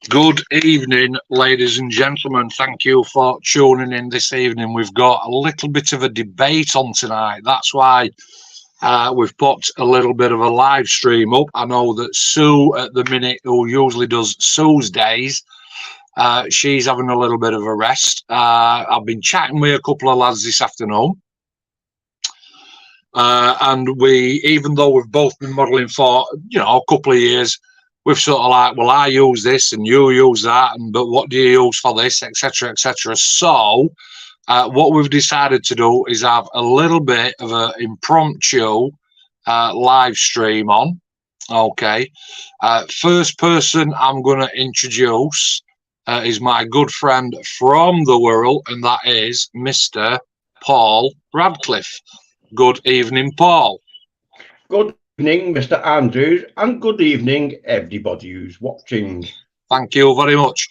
Good evening, ladies and gentlemen. Thank you for tuning in this evening. We've got a little bit of a debate on tonight. That's why we've put a little bit of a live stream up. I know that Sue, at the minute, who usually does Sue's days, she's having a little bit of a rest. I've been chatting with a couple of lads this afternoon. And even though we've both been modelling for, a couple of years, we've sort of like, well, I use this and you use that, but what do you use for this, etc., etc. So, what we've decided to do is have a little bit of an impromptu live stream on. Okay. First person I'm going to introduce is my good friend from the world, and that is Mr. Paul Radcliffe. Good evening, Paul. Good evening, Mr. Andrews, and good evening, everybody who's watching. Thank you very much.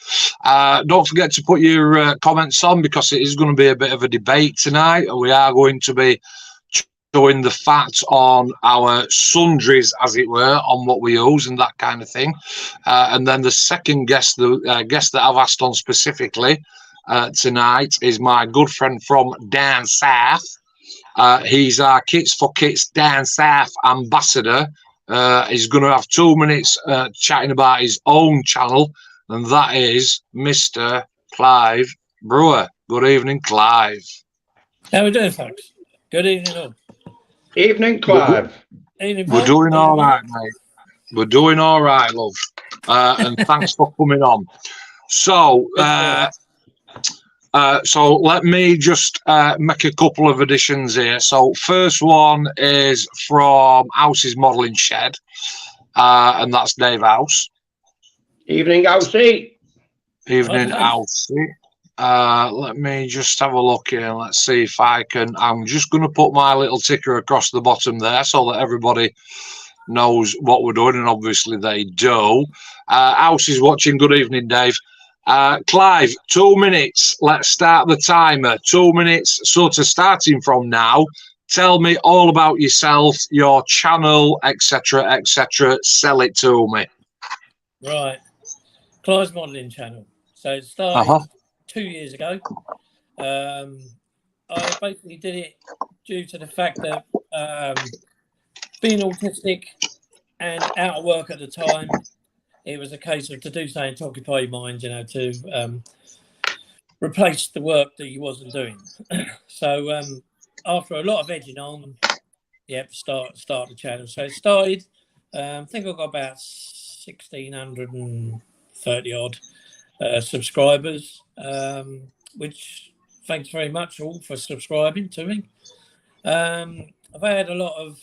Don't forget to put your comments on, because it is going to be a bit of a debate tonight. We are going to be showing the facts on our sundries, as it were, on what we use and that kind of thing. And then the second guest, the guest that I've asked on specifically tonight, is my good friend from down south. He's our Kits for Kits down south ambassador. He's going to have 2 minutes chatting about his own channel, and that is Mr. Clive Brewer. Good evening, Clive. How are we doing, folks? Good evening, all. Evening, Clive. We're doing all right, mate. We're doing all right, love. And thanks for coming on. So, so let me just make a couple of additions here. So first one is from House's Modelling Shed, and that's Dave House. Evening, Housey. Evening, Housey. Let me just have a look here. Let's see if I can. I'm just going to put my little ticker across the bottom there so that everybody knows what we're doing, and obviously they do. House is watching. Good evening, Dave. Clive, 2 minutes. Let's start the timer. 2 minutes, sort of starting from now. Tell me all about yourself, your channel, etc., etc. Sell it to me. Right. Clive's Modelling Channel. So it started 2 years ago. I basically did it due to the fact that being autistic and out of work at the time, it was a case of to do something to occupy your mind, to replace the work that you wasn't doing. So after a lot of edging on, start the channel. So it started, I think I got about 1,630 odd subscribers, which thanks very much all for subscribing to me. I've had a lot of,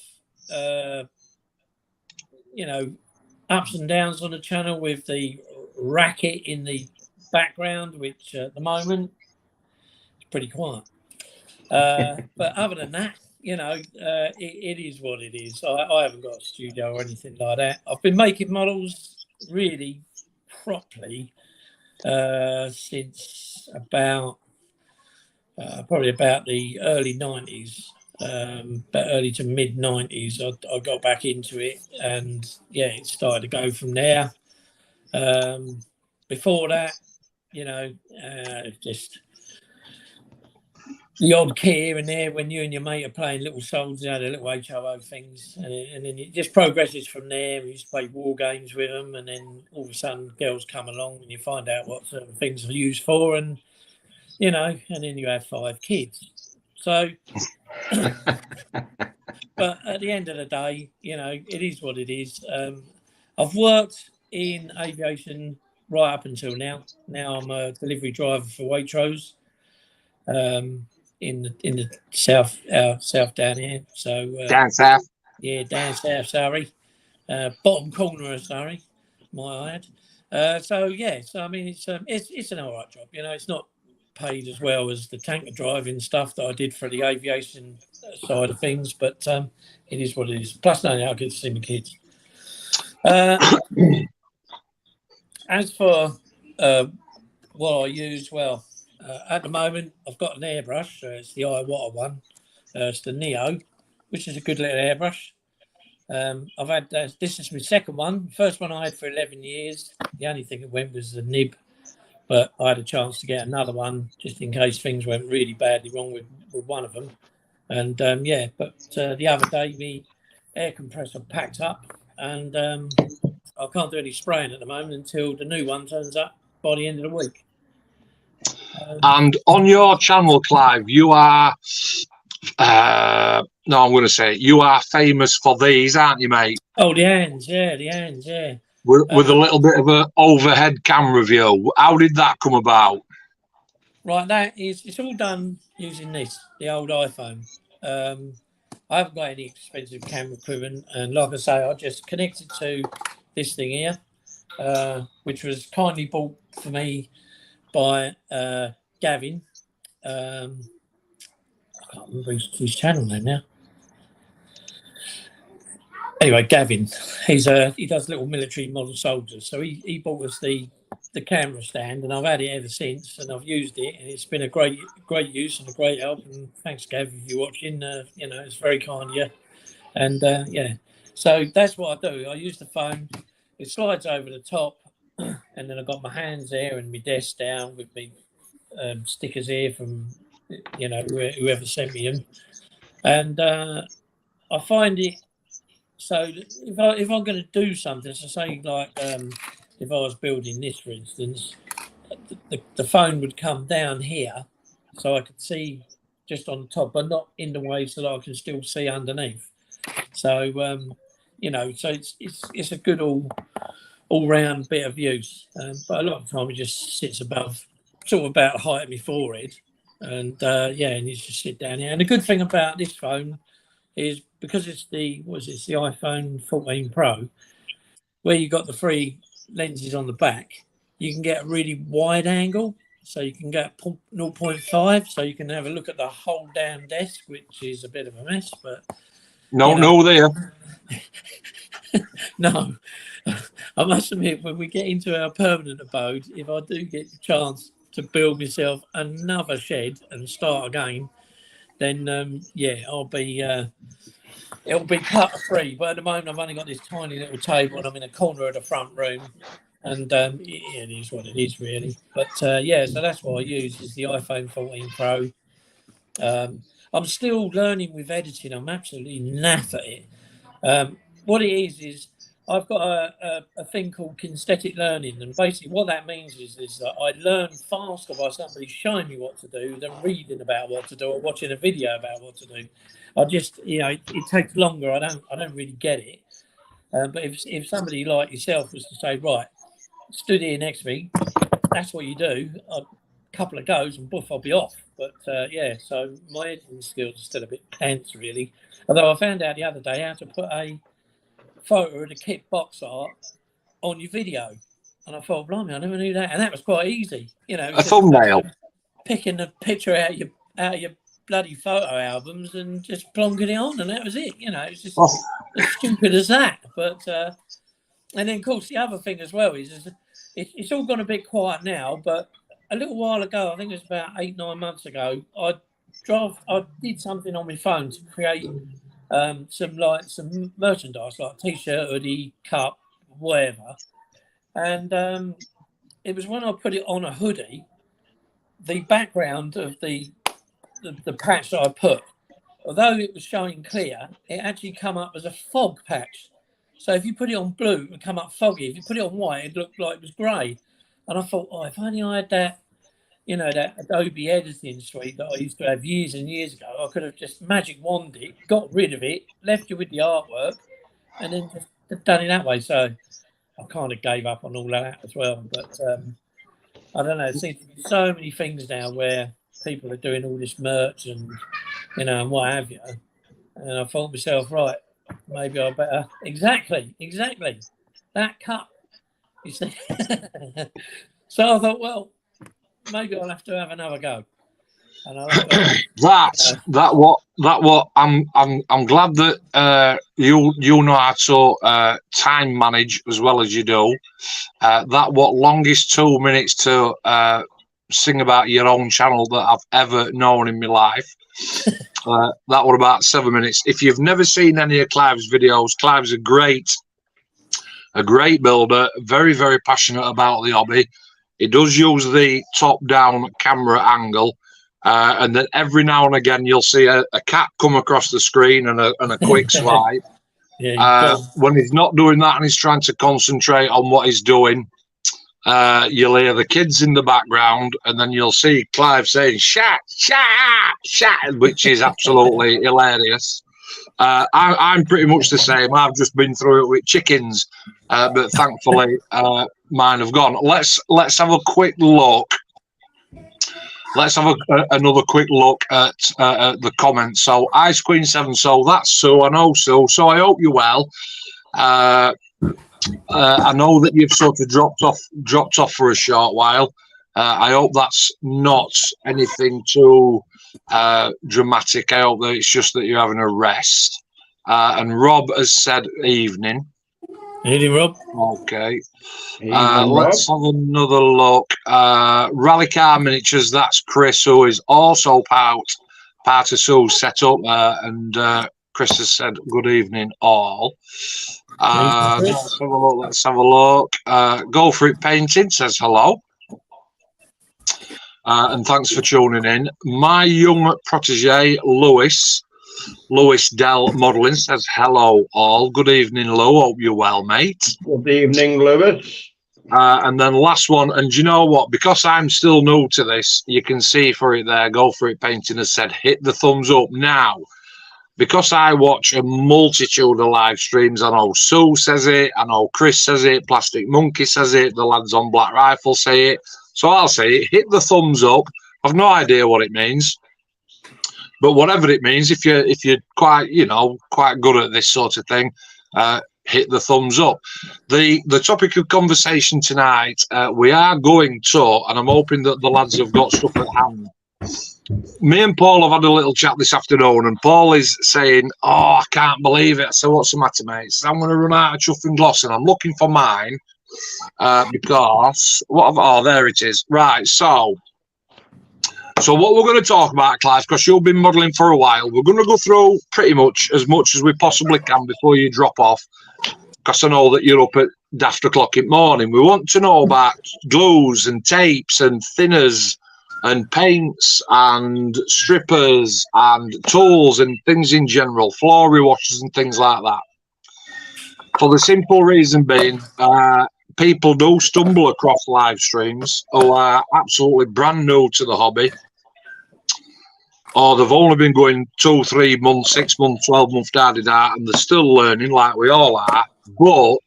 ups and downs on the channel with the racket in the background, which at the moment is pretty quiet. But other than that, it is what it is. I haven't got a studio or anything like that. I've been making models really properly since about probably about the early 90s. But early to mid 90s, I got back into it, and it started to go from there. Before that, just the odd key here and there when you and your mate are playing little songs, the little HOO things, and then it just progresses from there. We used to play war games with them, and then all of a sudden girls come along and you find out what certain things are used for, and and then you have 5 kids. So but at the end of the day, it is what it is. I've worked in aviation right up until now. Now I'm a delivery driver for Waitrose in the south down here. So down south. Yeah, down south, Surrey. Bottom corner of Surrey, might I add. So I mean it's an all right job. It's not paid as well as the tanker driving stuff that I did for the aviation side of things, but it is what it is. Plus, I get to see my kids. As for what I use, at the moment I've got an airbrush. It's the Iwata one. It's the Neo, which is a good little airbrush. I've had this is my second one. First one I had for 11 years. The only thing that went was the nib, but I had a chance to get another one just in case things went really badly wrong with one of them. And yeah, but the other day the air compressor packed up, and I can't do any spraying at the moment until the new one turns up by the end of the week. And on your channel, Clive, you are no, I'm going to say you are famous for these, aren't you, mate? Oh, the hands, yeah, the hands, yeah. With a little bit of an overhead camera view. How did that come about? Right, it's all done using this, the old iPhone. I haven't got any expensive camera equipment, and like I say, I just connected to this thing here, which was kindly bought for me by Gavin. I can't remember his channel name now. Anyway, Gavin, he does little military model soldiers, so he bought us the camera stand, and I've had it ever since, and I've used it, and it's been a great use and a great help. And thanks, Gav, if you're watching. You know, it's very kind of you. And yeah, so that's what I do. I use the phone. It slides over the top, and then I've got my hands there and my desk down with me stickers here from whoever sent me them, and I find it. So if I'm going to do something, so say like if I was building this, for instance, the phone would come down here, so I could see just on top, but not in the way so that I can still see underneath. So so it's a good all round bit of use. But a lot of the time it just sits above, sort of about the height of my forehead, and and you just sit down here. And the good thing about this phone is because it's the iPhone 14 Pro, where you got the 3 lenses on the back, you can get a really wide angle, so you can get 0.5, so you can have a look at the whole damn desk, which is a bit of a mess, but no there. No, I must admit, when we get into our permanent abode, if I do get the chance to build myself another shed and start again, then I'll be it'll be clutter-free. But at the moment, I've only got this tiny little table, and I'm in a corner of the front room, and it is what it is, really. But so that's what I use, is the iPhone 14 Pro. I'm still learning with editing. I'm absolutely naff at it. What it is I've got a thing called kinesthetic learning, and basically what that means is that I learn faster by somebody showing me what to do than reading about what to do or watching a video about what to do. I just, it takes longer. I don't really get it. But if somebody like yourself was to say, right, stood here next to me, that's what you do. A couple of goes and boof, I'll be off. But so my editing skills are still a bit pants, really. Although I found out the other day how to put a photo of the kit box art on your video, and I thought, blimey, I never knew that, and that was quite easy. A thumbnail, picking the picture out of your bloody photo albums and just plonking it on, and that was it. It's just as stupid as that. But and then of course the other thing as well is it's all gone a bit quiet now, but a little while ago, I think it was about 8-9 months ago, I did something on my phone to create some merchandise like t-shirt, hoodie, cup, whatever. And it was when I put it on a hoodie, the background of the patch that I put, although it was showing clear, it actually come up as a fog patch. So if you put it on blue, it would come up foggy. If you put it on white, it looked like it was grey. And I thought, if only I had that, that Adobe editing suite that I used to have years and years ago, I could have just magic wanded it, got rid of it, left you with the artwork, and then just done it that way. So I kind of gave up on all of that as well. But I don't know. There seems to be so many things now where people are doing all this merch and, and what have you. And I thought to myself, right, maybe I better. Exactly. That cup. You see? So I thought, well, maybe I'll have to have another go. And I'll have I'm glad that you know how to time manage as well as you do. Longest 2 minutes to sing about your own channel that I've ever known in my life. That were about 7 minutes. If you've never seen any of Clive's videos, Clive's a great builder, very, very passionate about the hobby. He does use the top-down camera angle, and then every now and again you'll see a cat come across the screen and a quick swipe. When he's not doing that and he's trying to concentrate on what he's doing, you'll hear the kids in the background, and then you'll see Clive saying "shat, shat, shat," which is absolutely hilarious. I'm pretty much the same. I've just been through it with chickens, but thankfully mine have gone. Let's have a quick look. Let's have another quick look at the comments. So Ice Queen 7. So that's Sue. I know Sue. So I hope you're well. I know that you've sort of dropped off for a short while. I hope that's not anything too dramatic. I hope that it's just that you're having a rest. And Rob has said evening. Evening, Rob. Okay. Let's have another look. Rally Car Miniatures, that's Chris, who is also part of Sue's setup. And Chris has said good evening all. Let's have a look. Go For It Painting says hello. And thanks for tuning in. My young protege, Lewis Dell Modelling says hello all. Good evening, Lou. Hope you're well, mate. Good evening, Lewis. And then last one, and you know what? Because I'm still new to this, you can see for it there. Go For It Painting has said hit the thumbs up now. Because I watch a multitude of live streams, I know Sue says it, I know Chris says it, Plastic Monkey says it, the lads on Black Rifle say it. So I'll say it, hit the thumbs up. I've no idea what it means. But whatever it means, if you're quite good at this sort of thing, hit the thumbs up. The topic of conversation tonight, we are going to, and I'm hoping that the lads have got stuff at hand. Me and Paul have had a little chat this afternoon, and Paul is saying, "Oh, I can't believe it." So what's the matter, mate? He says, I'm going to run out of chuff and gloss, and I'm looking for mine because there it is. Right, so what we're going to talk about, Clive, because you've been modelling for a while, we're going to go through pretty much as we possibly can before you drop off, because I know that you're up at daft o'clock in the morning. We want to know about glues and tapes and thinners and paints and strippers and tools and things in general, floor rewashers and things like that. For the simple reason being, people do stumble across live streams who are absolutely brand new to the hobby, or they've only been going 2, 3 months, 6 months, 12 months, da-da-da, and they're still learning like we all are. But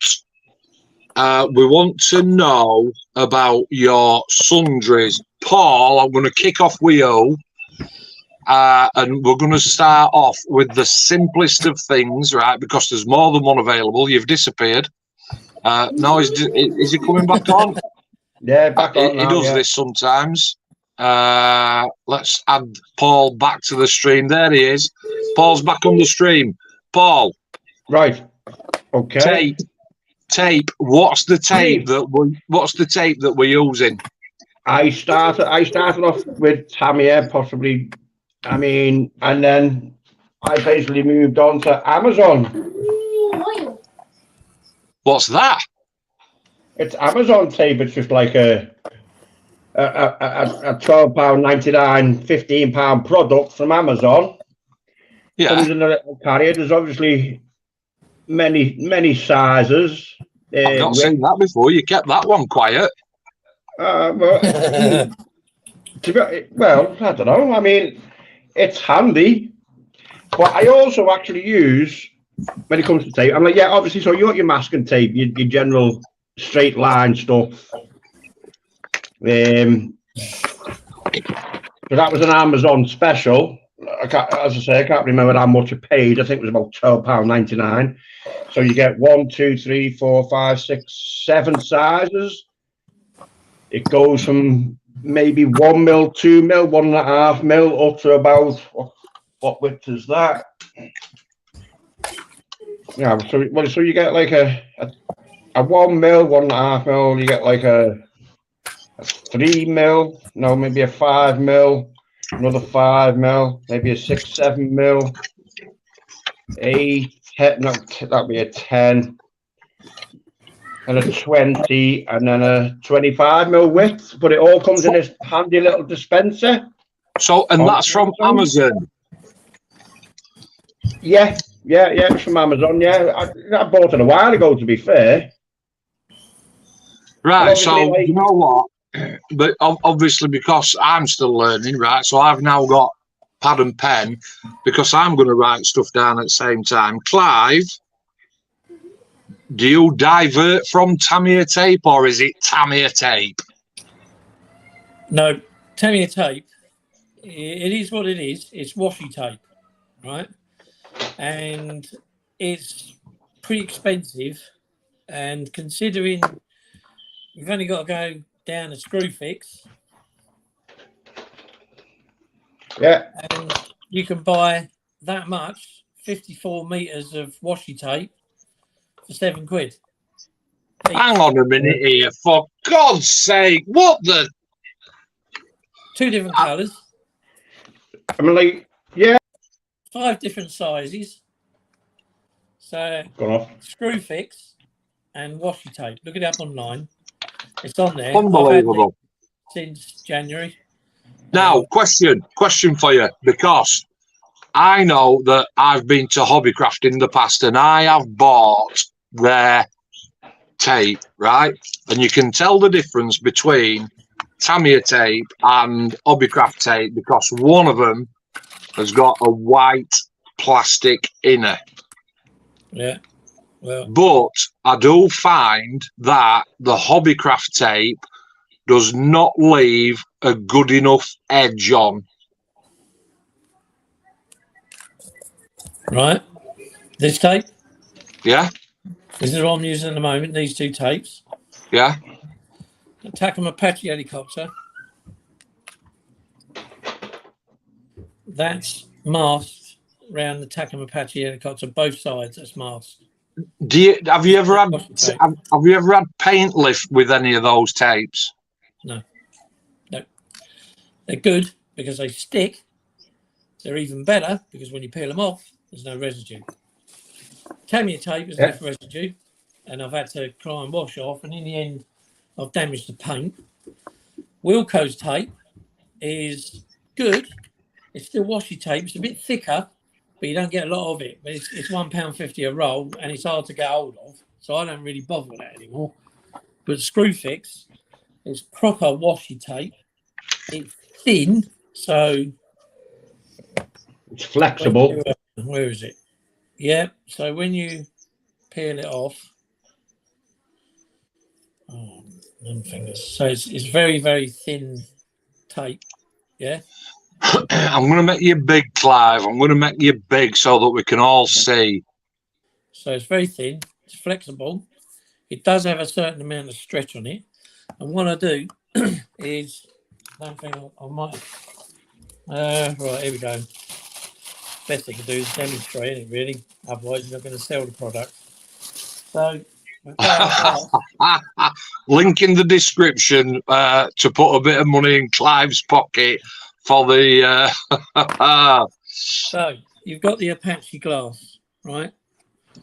we want to know about your sundries. Paul, I'm going to kick off with you, and we're going to start off with the simplest of things, right? Because there's more than one available. You've disappeared. No, is he coming back on? Yeah, back on. He does this sometimes. Let's add Paul back to the stream. There he is. Paul's back on the stream. Paul. Right. Okay. Tape. What's the tape that we're using? I started off with Tamiya, possibly. I mean, and then I basically moved on to Amazon. What's that? It's Amazon tape. It's just like a £12.99, £15 product from Amazon. Yeah. Comes in a little carrier. There's obviously many sizes. I've not seen that before. You kept that one quiet. Well, I don't know. I mean, it's handy, but I also actually use, when it comes to tape, I'm like, yeah, obviously, so you got your masking tape, your general straight line stuff. So that was an Amazon special. As I say, I can't remember how much I paid. I think it was about £12.99. So you get 1, 2, 3, 4, 5, 6, 7 sizes. It goes from maybe 1 mil, 2 mil, 1.5 mil up to about what width is that? Yeah, so you get like a 1 mil, 1.5 mil. You get like a 3 mil, no, maybe a 5 mil. another 5 mil, maybe a 6, 7 mil, a 10, no, that'd be a 10, and a 20, and then a 25 mil width. But it all comes in this handy little dispenser. So, and that's from Amazon. Yeah, it's from Amazon. Yeah, I bought it a while ago, to be fair. Right, so you know what? But obviously, because I'm still learning, right? So I've now got pad and pen because I'm going to write stuff down at the same time. Clive, do you divert from Tamiya tape or is it Tamiya tape? No, Tamiya tape. It is what it is. It's washi tape, right? And it's pretty expensive. And considering you've only got to go down a screw fix, Yeah, and you can buy that much 54 meters of washi tape for £7. Hang on a minute here, for God's sake! What the? 2 different colours. I mean, like, yeah. 5 different sizes. So screw fix and washi tape. Look it up online. It's on there. Unbelievable. Since January. Now, question for you, because I know that I've been to Hobbycraft in the past and I have bought their tape, right? And you can tell the difference between Tamiya tape and Hobbycraft tape because one of them has got a white plastic inner. Yeah. Well, but I do find that the Hobbycraft tape does not leave a good enough edge on. Right. This tape? Yeah. This is what I'm using at the moment, these 2 tapes. Yeah. Takam Apache helicopter. That's masked around the Takam Apache helicopter, both sides. That's masked. Have you ever had paint lift with any of those tapes? No. They're good because they stick. They're even better because when you peel them off, there's no residue. Tamiya tape is left residue, and I've had to try and wash off, and in the end, I've damaged the paint. Wilco's tape is good. It's still washi tape. It's a bit thicker, but you don't get a lot of it. But it's £1.50 a roll, and it's hard to get hold of, so I don't really bother with that anymore. But screw fix is proper washi tape. It's thin, so it's flexible. Where is it? Yeah. So when you peel it off, fingers. So it's very, very thin tape. Yeah. I'm going to make you big, Clive. I'm going to make you big so that we can all see. So it's very thin. It's flexible. It does have a certain amount of stretch on it. And what I do is, I don't think I might. Right, here we go. Best thing to do is demonstrate it, really. Otherwise, you're not going to sell the product. So, link in the description to put a bit of money in Clive's pocket for the. So, you've got the Apache glass, right?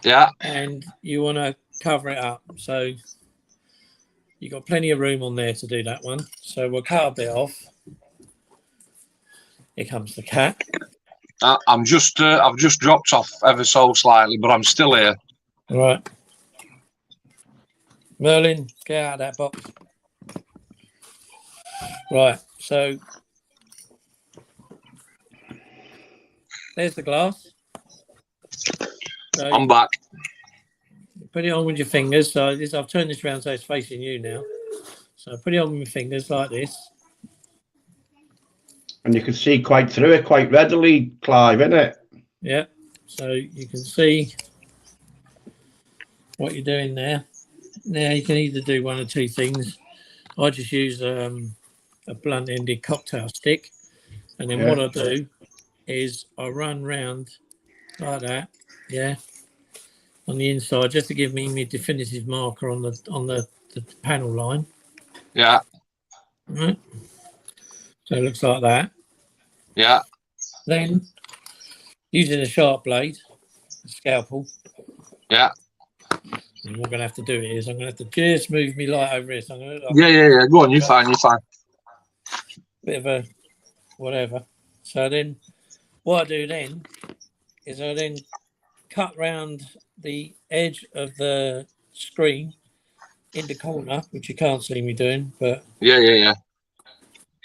Yeah. And you want to cover it up. So, you've got plenty of room on there to do that one. So, we'll cut a bit off. Here comes the cat. I've just dropped off ever so slightly, but I'm still here. Right. Merlin, get out of that box. Right, so there's the glass. So I'm back. put it on with your fingers. So I've turned this around so it's facing you now. So put it on with your fingers like this. And you can see quite through it quite readily, Clive, innit? Yeah. So you can see what you're doing there. Now you can either do one or two things. I just use a blunt-ended cocktail stick, and then what I do is I run round like that, on the inside, just to give me my definitive marker on the panel line. Yeah. Right. So it looks like that. Yeah. Then, using a sharp blade, a scalpel. Yeah. And what I'm going to have to do is I'm going to have to just move me light over here. So I'm going to, Yeah. Go on, you're fine. You're fine. Bit of a whatever. So then, what I do then is I then cut round the edge of the screen in the corner, which you can't see me doing, but Yeah.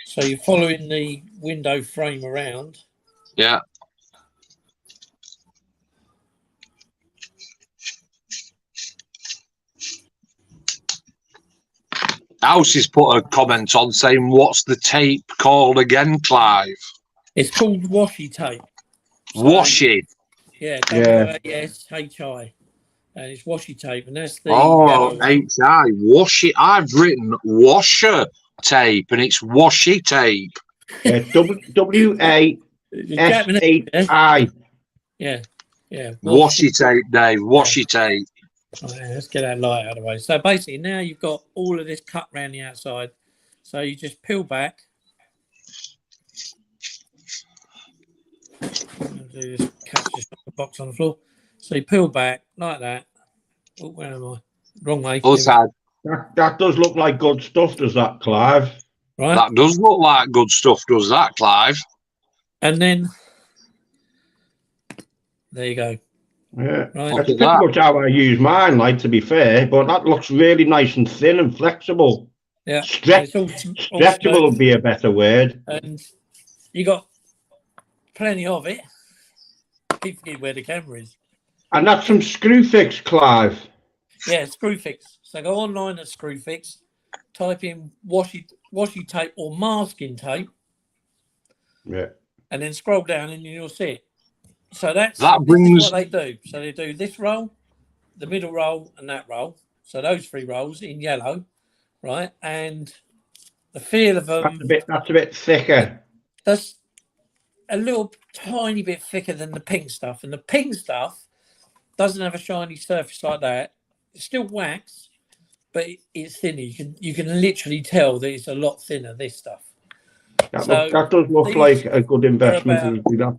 so you're following the window frame around. Yeah. House has put a comment on saying, "What's the tape called again, Clive?" It's called washi tape. So, Washi. Yeah, Yeah. WASHI. And it's washi tape, and that's the Oh, yellow one. HI. Washi. I've written washer tape, and it's washi tape. WASHI. Yeah. Washi tape, Dave. Washi tape. Right, let's get that light out of the way. So basically, now you've got all of this cut around the outside. So you just peel back. Just catch this box on the floor. So you peel back like that. Oh, where am I? Wrong way. Other side. That does look like good stuff, does that, Clive? Right. That does look like good stuff, does that, Clive? And then there you go. Yeah, Right. that's pretty much how I use mine, like, to be fair, but that looks really nice and thin and flexible. Yeah. Stretchable would be a better word. And you got plenty of it. Keep forgetting where the camera is. And that's from Screwfix, Clive. Yeah, Screwfix. So go online at Screwfix, type in washi tape or masking tape. Yeah. And then scroll down and you'll see it. So this is what they do. So they do this roll, the middle roll, and that roll. So those 3 rolls in yellow, right? And the feel of them. That's a bit thicker. That's a little tiny bit thicker than the pink stuff, and the pink stuff doesn't have a shiny surface like that. It's still wax, but it's thinner. You can literally tell that it's a lot thinner. This stuff. That does look like a good investment. I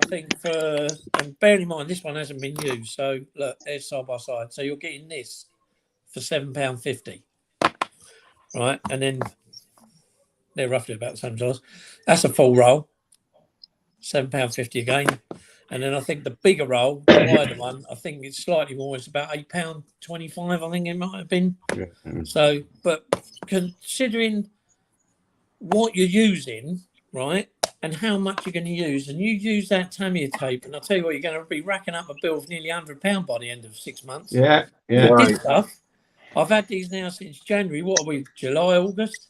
think and bearing in mind this one hasn't been used, so look, there's side by side. So you're getting this for £7.50, right? And then they're roughly about the same size. That's a full roll, £7.50 again. And then I think the bigger roll, the wider one, I think it's slightly more. It's about £8.25. I think it might have been. Yeah. So, but considering what you're using, right, and how much you're going to use, and you use that Tamiya tape, and I'll tell you what, you're going to be racking up a bill of nearly £100 by the end of 6 months. Yeah. This stuff, I've had these now since January. What are we? July, August,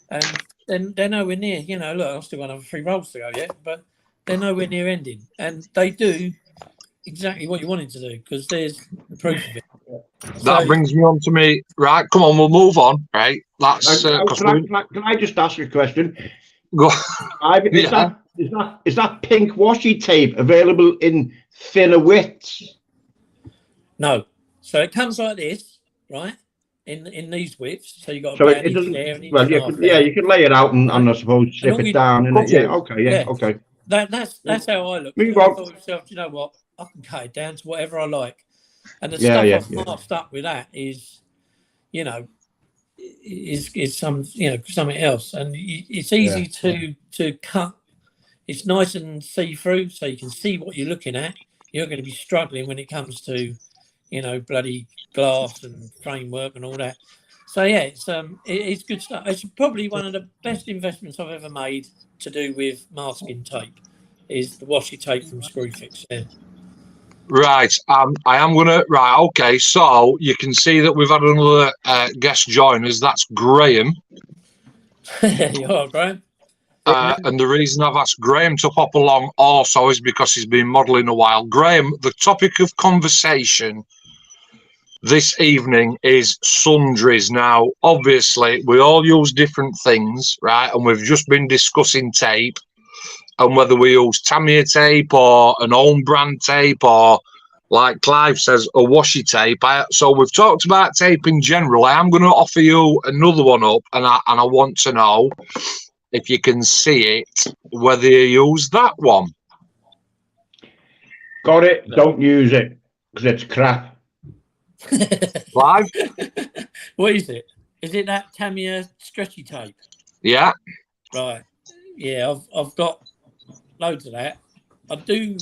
and they're nowhere near. You know, look, I've still got another 3 rolls to go yet, but they're nowhere near ending, and they do exactly what you wanted to do because there's the proof of it. That brings me on to me. Right, come on, we'll move on. Right, that's. Can I just ask you a question? Go. Is that pink washi tape available in thinner widths? No. So it comes like this, right? In these widths. So you got. So it doesn't. Well, you can lay it out and I suppose strip it down. Okay. That's how I look. I thought to myself, you know what? I can cut it down to whatever I like. And the stuff I've marked up with that is, you know, is some, you know, something else. And it's easy to cut. It's nice and see-through, so you can see what you're looking at. You're going to be struggling when it comes to, you know, bloody glass and framework and all that. So yeah, it's good stuff. It's probably one of the best investments I've ever made to do with masking tape. Is the washi tape from Screwfix. Yeah. Right, I am gonna. Right, okay. So you can see that we've had another guest join us. That's Graham. You are, Graham. And the reason I've asked Graham to pop along also is because he's been modelling a while. Graham, the topic of conversation this evening is sundries. Now, obviously, we all use different things, right? And we've just been discussing tape and whether we use Tamiya tape or an own brand tape or, like Clive says, a washi tape. So we've talked about tape in general. I am going to offer you another one up, and I want to know if you can see it, whether you use that one. Got it. Don't use it because it's crap. Clive? What is it? Is it that Tamiya stretchy tape? Yeah. Right. Yeah, I've got loads of that. I do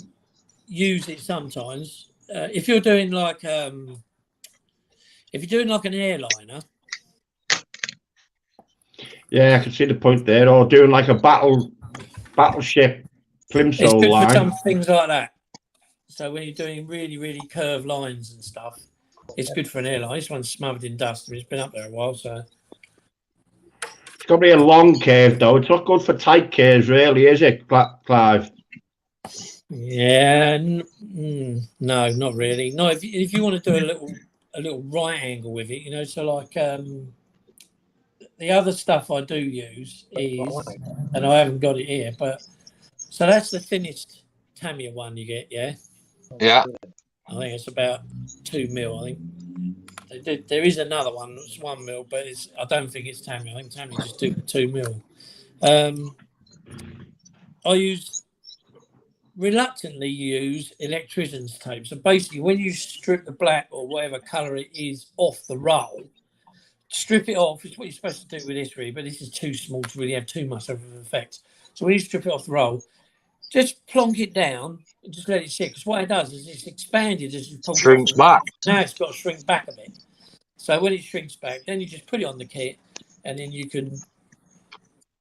use it sometimes. If you're doing like an airliner. Yeah, I can see the point there. Or doing like a battleship plimsoll It's good line. for some things like that. So when you're doing really, really curved lines and stuff, it's good for an airline. This one's smothered in dust. It's been up there a while, so. It's got to be a long curve, though. It's not good for tight curves, really, is it, Clive? Yeah, no, not really. No, if you want to do a little right angle with it, you know, so like the other stuff I do use is, and I haven't got it here, but so that's the thinnest Tamiya one you get, yeah. Yeah. I think it's about 2 mil. I think there is another one that's 1 mil, but I don't think it's Tamiya. I think Tamiya just do 2 mil. I reluctantly use electrician's tape. So basically, when you strip the black or whatever colour it is off the roll, strip it off. It's what you're supposed to do with this, really, but this is too small to really have too much of an effect. So when you strip it off the roll, just plonk it down and just let it sit. Because what it does is it's expanded as you pull Shrinks it back. Now it's got to shrink back a bit. So when it shrinks back, then you just put it on the kit, and then you can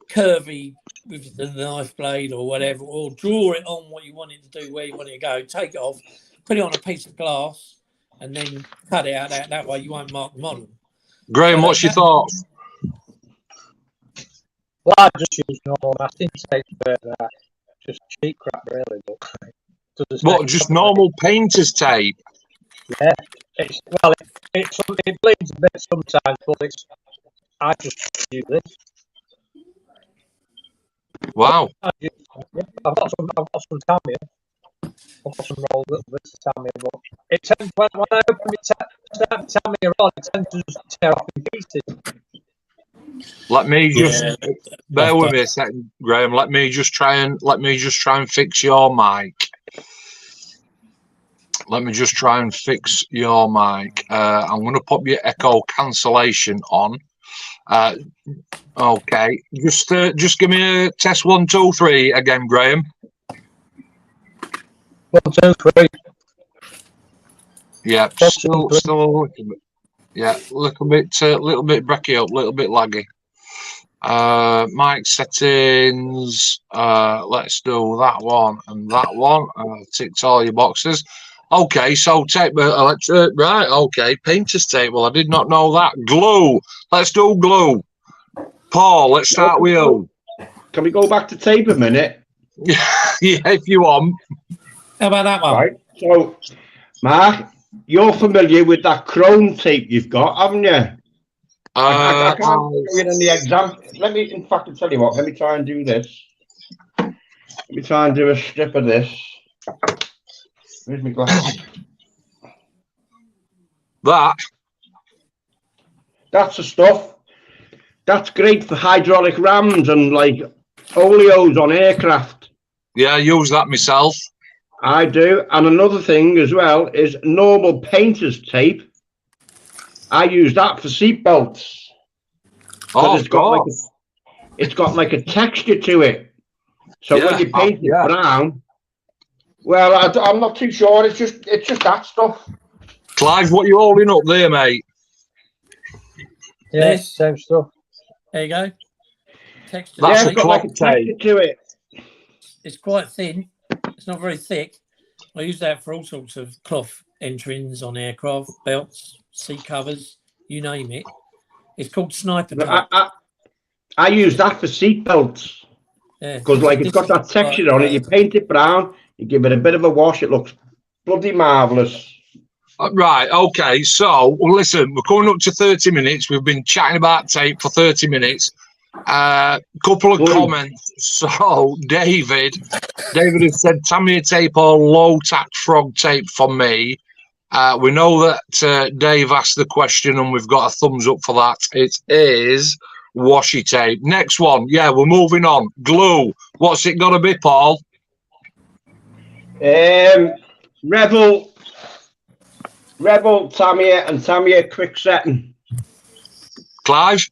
curvy with the knife blade or whatever, or draw it on what you want it to do, where you want it to go. Take it off, put it on a piece of glass, and then cut it out. That way you won't mark the model. Graham, what's your thoughts? Well, I just use normal masking tape for that. Just cheap crap, really. But What, just normal painter's tape? Yeah. It bleeds a bit sometimes, but I just use this. Wow. I've got some Tamiya. I've got some rolled up bits of Tamiya, but it tends when I open the Tamiya on, it tends to just tear off in pieces. Let me just bear with me a second, Graham. Let me just try and fix your mic. Let me just try and fix your mic. I'm going to pop your echo cancellation on. Okay, just give me a test 1, 2, 3 again, Graham. 1, 2, 3. Yeah, still a little bit. Yeah, a little bit breaky up, little bit laggy. Mic settings. Let's do that one and that one. Ticked all your boxes. Okay, so tape, right? Okay, painter's tape. Well, I did not know that. Glue. Let's do glue. Paul, let's start with you. Can we go back to tape a minute? Yeah, if you want. How about that one? Right. So, Mark, you're familiar with that chrome tape you've got, haven't you? I can't do it in the example. In fact, I'll tell you what, let me try and do this. Let me try and do a strip of this. Where's my glasses? That's the stuff. That's great for hydraulic rams and like oleos on aircraft. Yeah, I use that myself. I do. And another thing as well is normal painter's tape. I use that for seatbelts. Oh, it's got like a texture to it. So when you paint it brown, well, I'm not too sure. It's just that stuff. Clive, what you holding up there, mate? Yeah, same stuff. There you go. Texture. That's it's got like a texture to it. It's quite thin. It's not very thick. I use that for all sorts of cloth entrings on aircraft, belts, seat covers, you name it. It's called sniper tape. I use that for seat belts. Yeah. Because it's got that texture on it. You paint it brown, you give it a bit of a wash, it looks bloody marvellous. Right, okay, so listen, we're coming up to 30 minutes. We've been chatting about tape for 30 minutes. Couple of comments. So David has said Tamiya tape or low tack frog tape for me. We know that Dave asked the question and we've got a thumbs up for that. It is washi tape. Next one. Yeah, we're moving on. Glue. What's it got to be, Paul? Rebel Tamiya and Tamiya quick setting. Clive?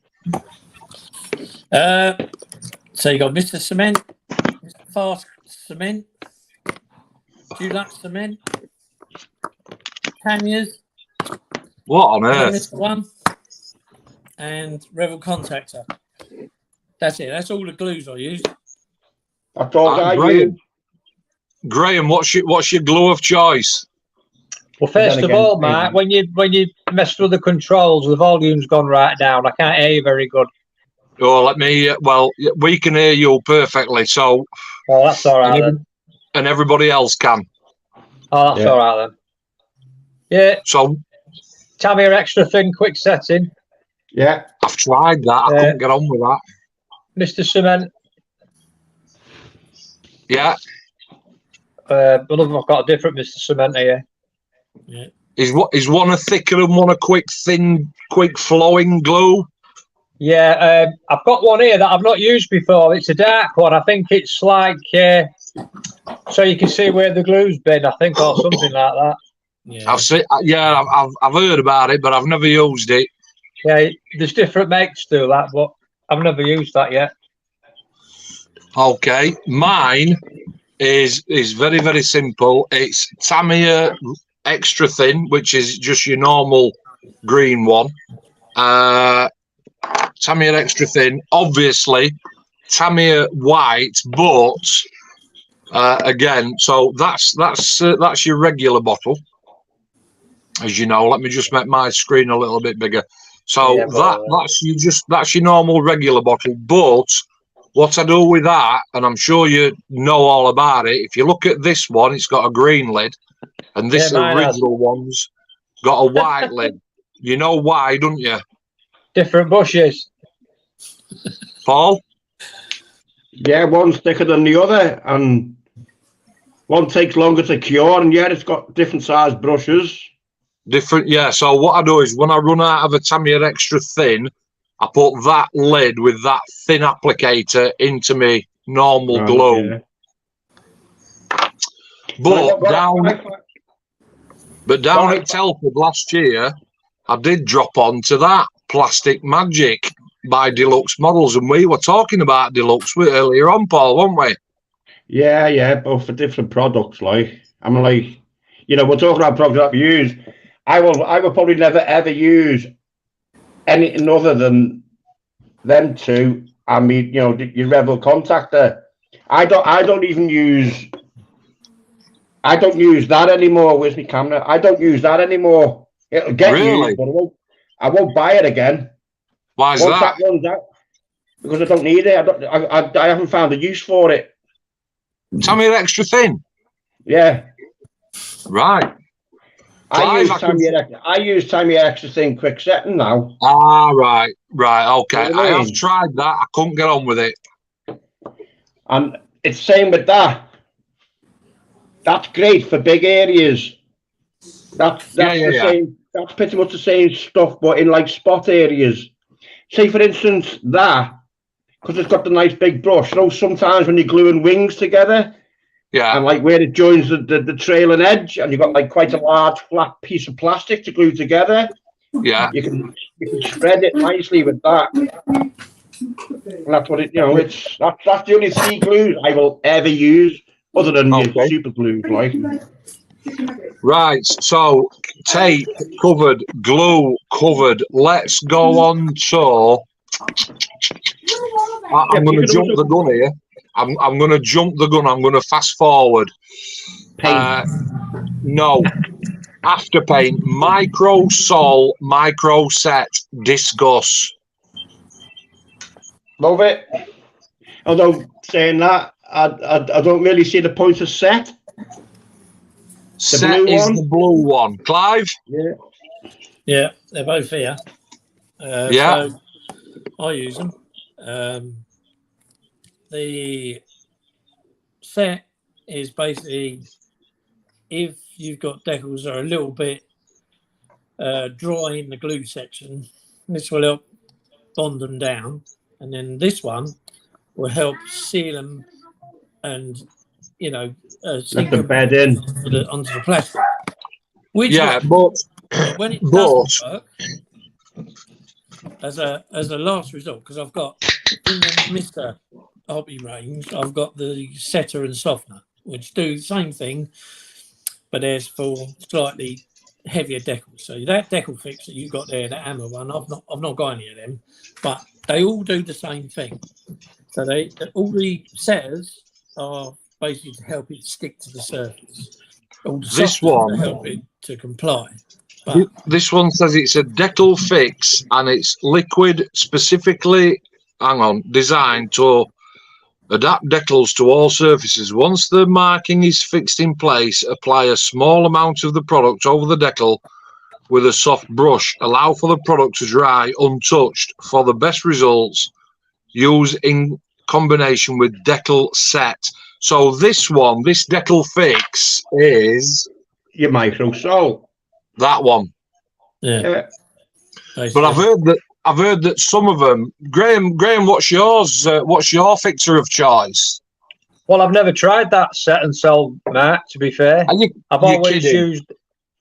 So you got Mr. Cement, Mr. Fast Cement, Dulux Cement, Tamiya's, What on earth? Mr. One, and Rebel Contactor. That's it. That's all the glues I use. That's all I Graham. use. Graham, what's your glue of choice? Well, first of all, Matt, when you mess with the controls, the volume's gone right down. I can't hear you very good. Oh, let me. Well, we can hear you perfectly. So. Oh, that's all right then. And everybody else can. Oh, that's all right then. Yeah. So. Tamiya extra thin, quick setting. Yeah. I've tried that. I couldn't get on with that. Mr. Cement. Yeah. I've got a different Mr. Cement here. Yeah. Is one a thicker and one a quick, thin, quick flowing glue? Yeah, I've got one here that I've not used before. It's a dark one. I think it's like so you can see where the glue's been. I think, or something like that. Yeah. I've seen. Yeah, I've heard about it, but I've never used it. Yeah, there's different makes do that, but I've never used that yet. Okay, mine is very, very simple. It's Tamiya extra thin, which is just your normal green one. Tamiya extra thin, obviously Tamiya white, but again, so that's your regular bottle, as you know. Let me just make my screen a little bit bigger. So Yeah, that's your normal regular bottle. But what I do with that, and I'm sure you know all about it, if you look at this one, it's got a green lid, and this original one's got a white lid. You know why, don't you? Different bushes. Paul? Yeah, one's thicker than the other, and one takes longer to cure, and yeah, it's got different size brushes. Different, yeah. So what I do is when I run out of a Tamiya extra thin, I put that lid with that thin applicator into my normal glue. Yeah. But down at Telford last year, I did drop onto that Plastic Magic by Deluxe Models, and we were talking about Deluxe earlier on, Paul, weren't we? Yeah, both for different products. Like, I'm like, we're talking about products I've used. I will probably never ever use anything other than them two. I mean, your Rebel Contactor. I don't use that anymore. Where's my camera? I don't use that anymore. It'll get used, but I won't buy it again. Why is Once that runs out, because I don't need it. I haven't found a use for it. Tell me extra thin. Yeah. Right. I use Tamiya extra thin quick setting now. Ah, right. Okay. You know what I have tried that. I couldn't get on with it. And it's same with that. That's great for big areas. That's the same. That's pretty much the same stuff, but in like spot areas. Say, for instance, that, because it's got the nice big brush. Sometimes when you're gluing wings together, and like where it joins the trailing edge, and you've got like quite a large flat piece of plastic to glue together. Yeah, you can spread it nicely with that. And that's what it. That's the only 3 glues I will ever use, other than your super glues, like. Right, so tape covered, glue covered. Let's go on to. I'm going to jump the gun here. I'm going to jump the gun. I'm going to fast forward. No. Afterpaint, micro sol, micro set, discuss. Love it. Although saying that, I don't really see the point of set. Set is the blue one. Clive? Yeah, they're both here. Yeah. So I use them. The set is basically if you've got decals that are a little bit dry in the glue section, this will help bond them down, and then this one will help seal them and Let the bed in onto the plastic. Which but when it doesn't work, as a last result, because I've got in the Mr. Hobby range, I've got the setter and softener, which do the same thing, but there's for slightly heavier decals. So that decal fix that you got there, the hammer one, I've not got any of them, but they all do the same thing. So all the setters are basically to help it stick to the surface. All the this one to help it to comply. But this one says it's a decal fix and it's liquid specifically designed to adapt decals to all surfaces. Once the marking is fixed in place, apply a small amount of the product over the decal with a soft brush. Allow for the product to dry untouched. For the best results, use in combination with decal set. So this decal fix is your micro salt. that one. Yeah. But I've heard that some of them. Graham, what's yours? What's your fixer of choice? Well, I've never tried that set and sell, Matt, to be fair. I've always used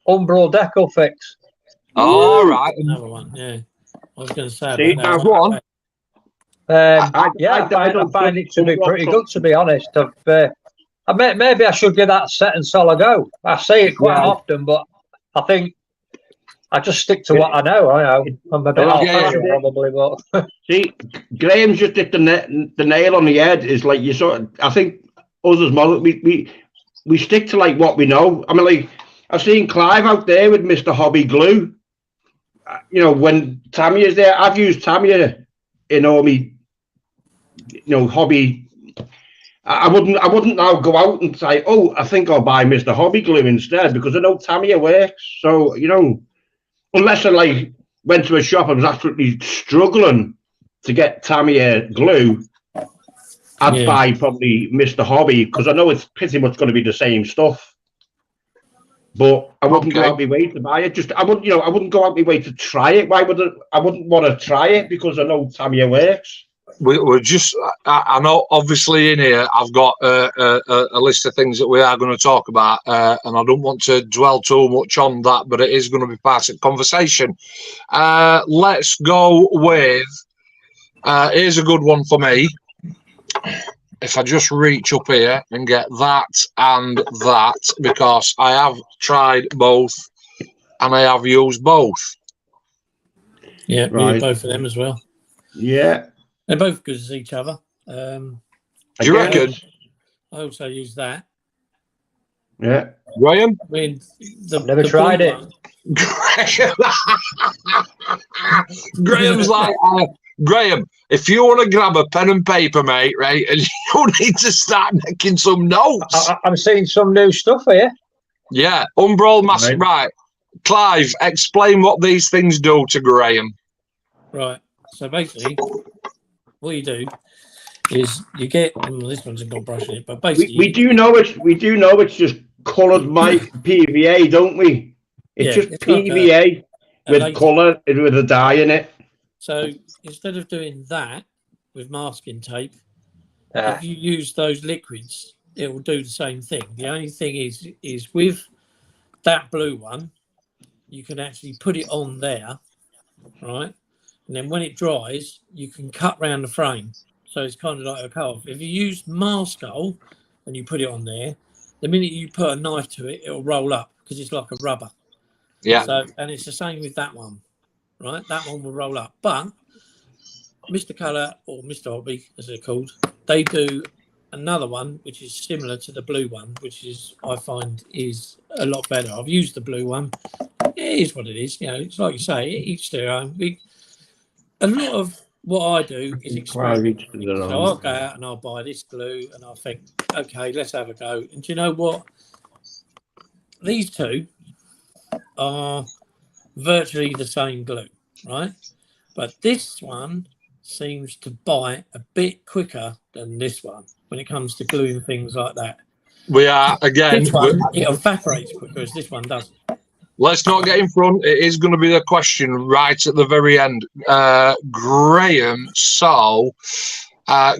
Umbral Decal Fix. All right. Another one, yeah. I was going to say See, about that. Go on. I find it to be pretty good, to be honest. Maybe I should give that set and sell a go. I say it quite often, but I think I just stick to what I know. I'm a bit old-fashioned, probably, but see, Graham's just hit the nail on the head. Is like you sort of. I think us as models, we stick to like what we know. I mean, like I've seen Clive out there with Mr. Hobby Glue. When Tamiya's there, I've used Tamiya in all me, hobby. I wouldn't now go out and say, oh, I think I'll buy Mr. Hobby Glue instead, because I know Tamiya works. So unless I went to a shop and was absolutely struggling to get Tamiya glue, I'd buy probably Mr. Hobby, because I know it's pretty much going to be the same stuff. But I wouldn't go out my way to buy it. I wouldn't go out my way to try it. Why would I wouldn't want to try it, because I know Tamiya works. We're just. I know, obviously, in here I've got a list of things that we are going to talk about, and I don't want to dwell too much on that, but it is going to be part of the conversation. Let's go with. Here's a good one for me. If I just reach up here and get that and that, because I have tried both and I have used both. Yeah, we use both of them as well. Yeah. They're both good as each other. Do you reckon? I also use that. Yeah. Graham? I mean, I've never tried it. Graham's like, Graham, if you want to grab a pen and paper, mate, right, and you need to start making some notes. I'm seeing some new stuff here. Yeah, Umbral Master. Right. Clive, explain what these things do to Graham. Right. So basically, what you do is you get. This one's got brush in it, but basically, we do know it's just coloured PVA, don't we? It's just PVA with colour with a dye in it. So instead of doing that with masking tape, if you use those liquids, it will do the same thing. The only thing is with that blue one, you can actually put it on there, right? And then when it dries, you can cut round the frame. So it's kind of like a cut-off. If you use Marscoal and you put it on there, the minute you put a knife to it, it'll roll up because it's like a rubber. Yeah. So, and it's the same with that one, right? That one will roll up. But Mr. Colour or Mr. Hobby, as they're called, they do another one which is similar to the blue one, which is I find is a lot better. I've used the blue one. It is what it is. It's like you say, each their own. A lot of what I do is experiment. So I'll go out and I'll buy this glue and I'll think, okay, let's have a go. And do you know what? These two are virtually the same glue, right? But this one seems to bite a bit quicker than this one when it comes to gluing things like that. We are, again... This one, it evaporates quicker as this one doesn't. let's not get in front. It is going to be the question right at the very end. Graham,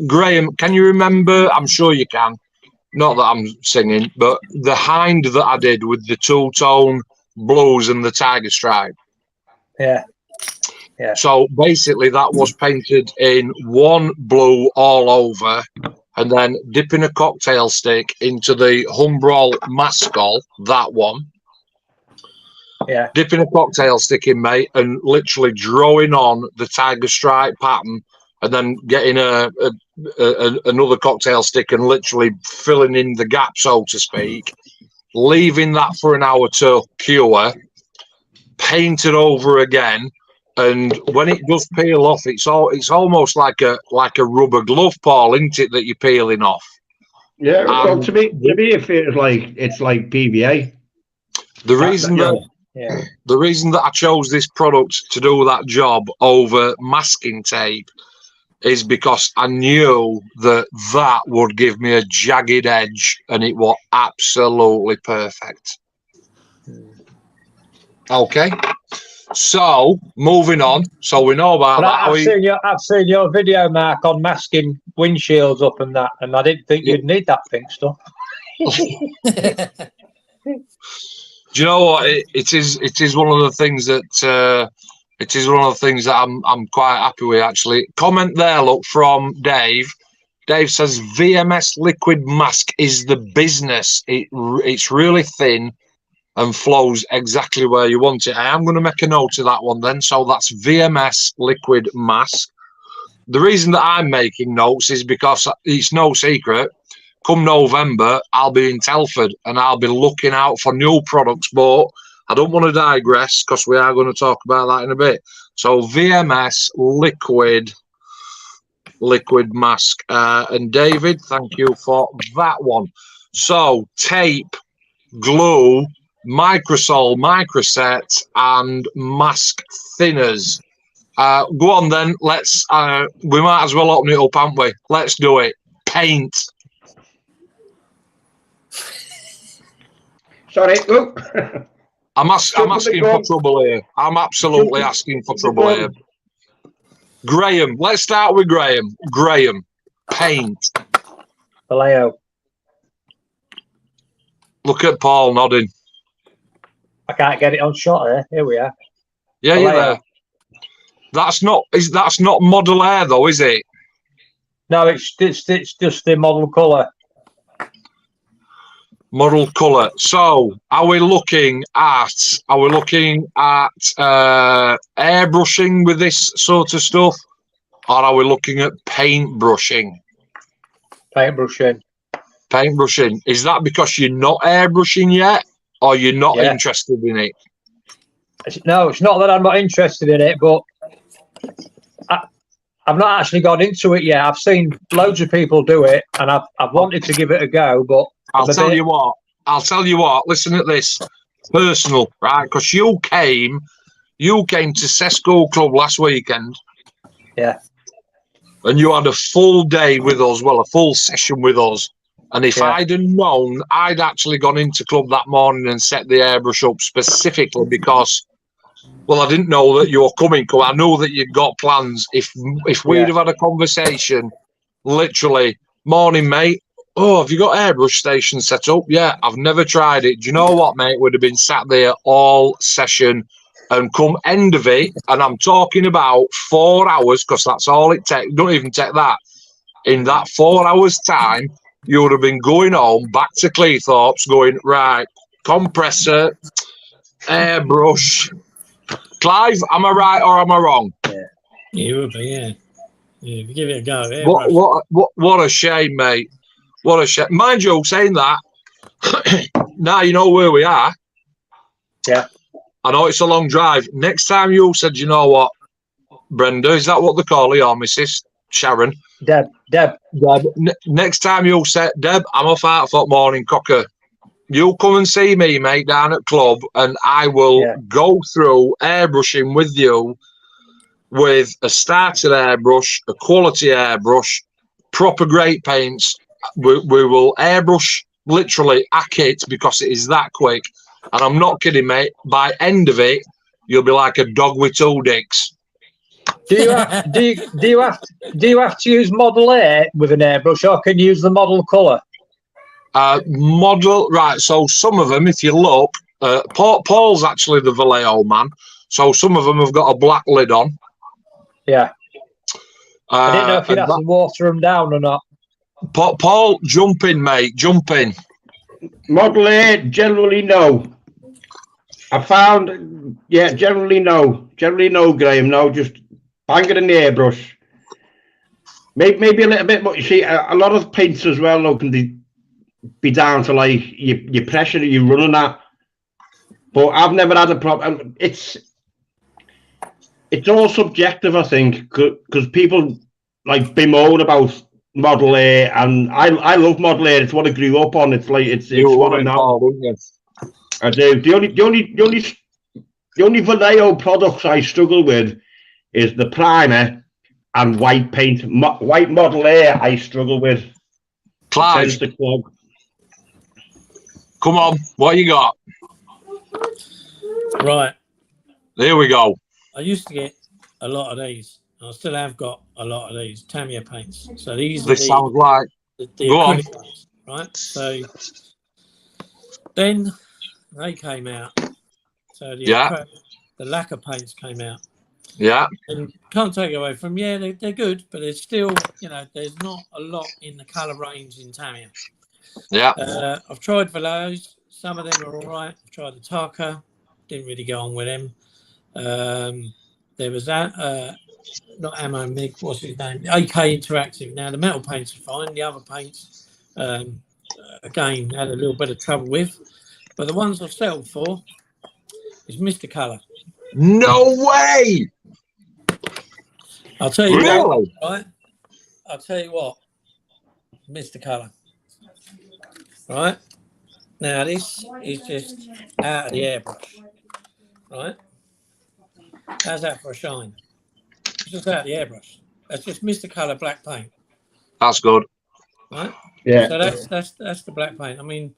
Graham, can you remember? I'm sure you can. Not that I'm singing, but the hind that I did with the two-tone blues and the tiger stripe. Yeah. Yeah. So basically that was painted in one blue all over and then dipping a cocktail stick into the Humbrol Mascol, that one. Yeah. Dipping a cocktail stick in, mate, and literally drawing on the tiger stripe pattern and then getting another cocktail stick and literally filling in the gap, so to speak, leaving that for an hour to cure, paint it over again, and when it does peel off, it's almost like a rubber glove, Paul, isn't it, that you're peeling off? Yeah, well, to me, it feels like it's like PVA. The reason that I chose this product to do that job over masking tape is because I knew that would give me a jagged edge, and it was absolutely perfect. Okay, so moving on. So we know about that. I've seen your video, Mark, on masking windshields up and that, and I didn't think you'd need that pink stuff. Do you know what? It is one of the things that I'm quite happy with, actually. Comment there, look, from Dave. Dave says VMS liquid mask is the business. It's really thin and flows exactly where you want it. I am going to make a note of that one then. So that's VMS liquid mask. The reason that I'm making notes is because it's no secret. Come November, I'll be in Telford and I'll be looking out for new products, but I don't want to digress because we are going to talk about that in a bit. So VMS liquid mask. And David, thank you for that one. So tape, glue, microsol, microset, and mask thinners. Go on then. Let's. We might as well open it up, haven't we? Let's do it. Paint. Sorry, look. I'm asking for trouble here. I'm absolutely asking for trouble here. Graham, let's start with Graham. Graham, paint. Vallejo. Look at Paul nodding. I can't get it on shot there. Here we are. Yeah, you're there. That's not model air though, is it? No, it's just the model colour. Model colour. So, are we looking at airbrushing with this sort of stuff, or are we looking at paintbrushing? Paintbrushing. Paintbrushing. Is that because you're not airbrushing yet, or you're not interested in it? No, it's not that I'm not interested in it, but I've not actually got into it yet. I've seen loads of people do it, and I've wanted to give it a go, but I'll tell you what. Listen at this. Personal, right? Because you came to Sesco Club last weekend. Yeah. And you had a full day with us, a full session with us. And if I'd have known, I'd actually gone into club that morning and set the airbrush up specifically because, I didn't know that you were coming. I knew that you'd got plans. If we'd have had a conversation, literally, morning, mate. Oh, have you got airbrush station set up? Yeah, I've never tried it. Do you know what, mate? Would have been sat there all session, and come end of it, and I'm talking about 4 hours because that's all it takes. Don't even take that. In that 4 hours time, you would have been going home back to Cleethorpes, going right compressor, airbrush. Clive, am I right or am I wrong? Yeah, you would be. Yeah, if you give it a go. What a shame, mate. What a shame. Mind you, saying that, now you know where we are. Yeah. I know it's a long drive. Next time you said, you know what, Brenda, is that what they call you, or Mrs. Sharon? Deb. Next time you said, Deb, I'm off out for morning cocker. You come and see me, mate, down at club, and I will go through airbrushing with you with a started airbrush, a quality airbrush, proper great paints. We will airbrush literally a kit because it is that quick. And I'm not kidding, mate. By end of it, you'll be like a dog with two dicks. Do you have to use Model A with an airbrush, or can you use the model colour? Model, right? So some of them, if you look, Paul's actually the Vallejo man. So some of them have got a black lid on. Yeah. I didn't know if you'd have to water them down or not. Paul, jump in, mate. Jump in. Model A, generally no. I found, yeah, generally no. Generally no, Graham. No, just bang it in the airbrush. Maybe a little bit, but you see, a lot of paints as well, though, can be down to like your pressure that you're running at. But I've never had a problem. It's all subjective, I think, because people like bemoan about Model A, and I love Model A. It's what I grew up on. It's like it's what I know. I do. The only Vallejo products I struggle with is the primer and white paint. White Model A I struggle with. Clive, come on, what you got? Right. There we go. I used to get a lot of these. I still have got a lot of these Tamiya paints. So these are sounds like the acrylic ones, right? So then they came out. So the lacquer paints came out. Yeah. And can't take it away from they're good, but there's still there's not a lot in the colour range in Tamiya. Yeah. I've tried Vallejos. Some of them are all right. I've tried the Taka. Didn't really go on with them. There was that. Not Ammo Mig, what's his name? AK Interactive. Now, the metal paints are fine. The other paints, again, had a little bit of trouble with. But the ones I've settled for is Mr. Colour. No way! I'll tell you what, right? I'll tell you what, Mr. Colour. Right? Now, this is just out of the airbrush. Right? How's that for a shine? It's just out of the airbrush. That's just Mr. Colour black paint. That's good. Right? Yeah. So that's the black paint. I mean,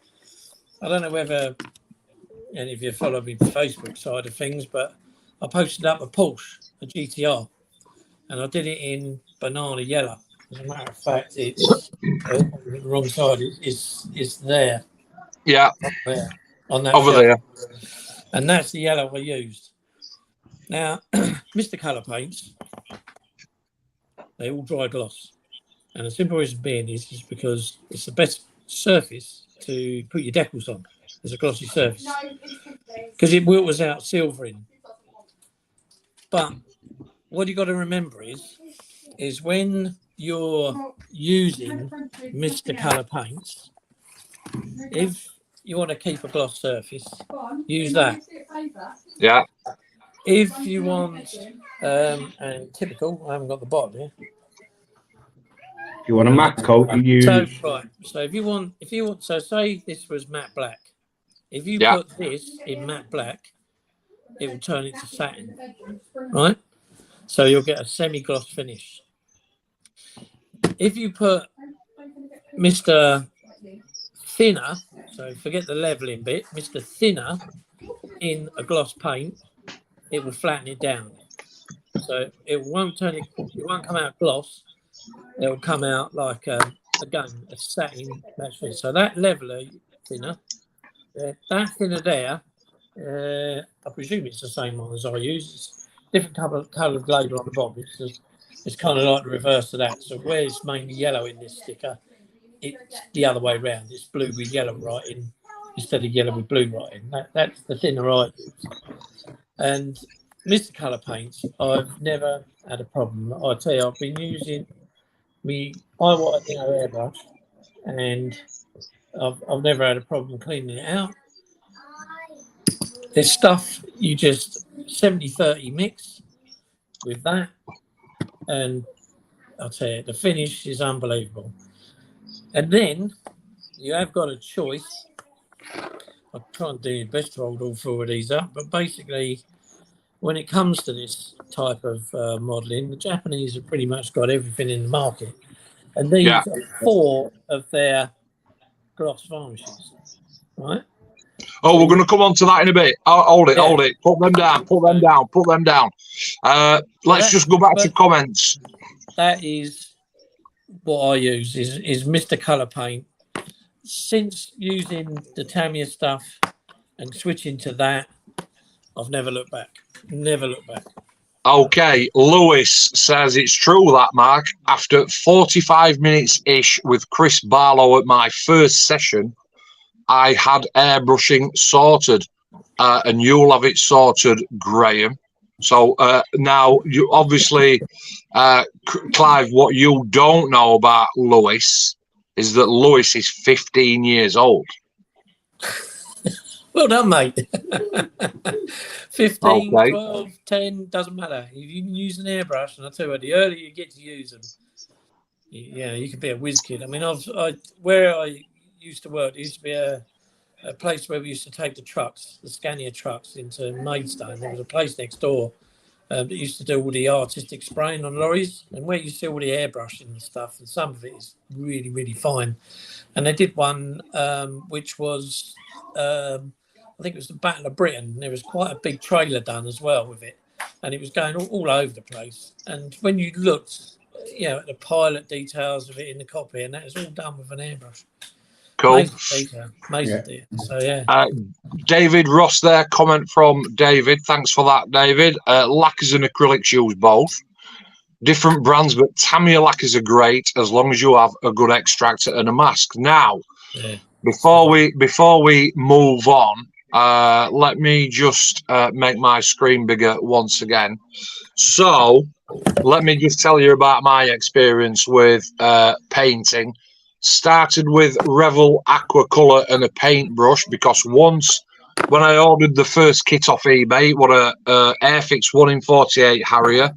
I don't know whether any of you follow me on the Facebook side of things, but I posted up a Porsche, a GTR, and I did it in banana yellow. As a matter of fact, it's the wrong side. It's there. Yeah. There, on that over shelf. there. And that's the yellow I used. Now, Mr. Colour paints, they all dry gloss. And the simple reason being is because it's the best surface to put your decals on. It's a glossy surface. Because it wilts out silvering. But what you got to remember is when you're using Mr. Colour paints, if you want to keep a gloss surface, use that. Yeah. If you want, and typical, I haven't got the bottom here. If you want a matte coat, you use. So if you want, so say this was matte black. If you put this in matte black, it will turn it to satin, right? So you'll get a semi-gloss finish. If you put Mr. Thinner, so forget the leveling bit, Mr. Thinner in a gloss paint, it will flatten it down. So it won't come out gloss. It will come out like again a satin match finish. So that leveler thinner, that thinner there, I presume it's the same one as I use. It's different coloured label on the bottom. It's kind of like the reverse of that. So where it's mainly yellow in this sticker, it's the other way around. It's blue with yellow writing instead of yellow with blue writing. That's the thinner I use. And Mr. Colour paints, I've never had a problem. I tell you, I've been using airbrush, and I've never had a problem cleaning it out. There's stuff you just 70-30 mix with that, and I'll tell you, the finish is unbelievable. And then you have got a choice. I'll try and do my best to hold all four of these up, but basically, when it comes to this type of modelling, the Japanese have pretty much got everything in the market. And these are 4 of their gloss varnishes, right? Oh, we're going to come on to that in a bit. Oh, hold it. Put them down. Let's just go back to comments. That is what I use is Mr. Colour Paint. Since using the Tamiya stuff and switching to that, I've never looked back. Okay, Lewis says it's true that, Mark. After 45 minutes-ish with Chris Barlow at my first session, I had airbrushing sorted, and you'll have it sorted, Graham. So now, you obviously, Clive, what you don't know about Lewis is that Lewis is 15 years old. Well done, mate. 15, Okay. 12, 10, doesn't matter. If you can use an airbrush, and I tell you what, the earlier you get to use them, you can be a whiz kid. I mean, where I used to work, there used to be a place where we used to take the trucks, the Scania trucks, into Maidstone. There was a place next door that used to do all the artistic spraying on lorries, and where you see all the airbrushing and stuff, and some of it is really, really fine. And they did one which was, I think it was the Battle of Britain. There was quite a big trailer done as well with it, and it was going all over the place. And when you looked, at the pilot details of it in the copy, and that was all done with an airbrush. Cool. Amazing detail. So yeah. David Ross there, comment from David. Thanks for that, David. Lacquers and acrylics use both. Different brands, but Tamiya lacquers are great as long as you have a good extractor and a mask. Now, before we move on, let me just make my screen bigger once again. So, let me just tell you about my experience with painting. Started with Revel Aqua Colour and a paintbrush because once, when I ordered the first kit off eBay, what a Airfix 1 in 48 Harrier,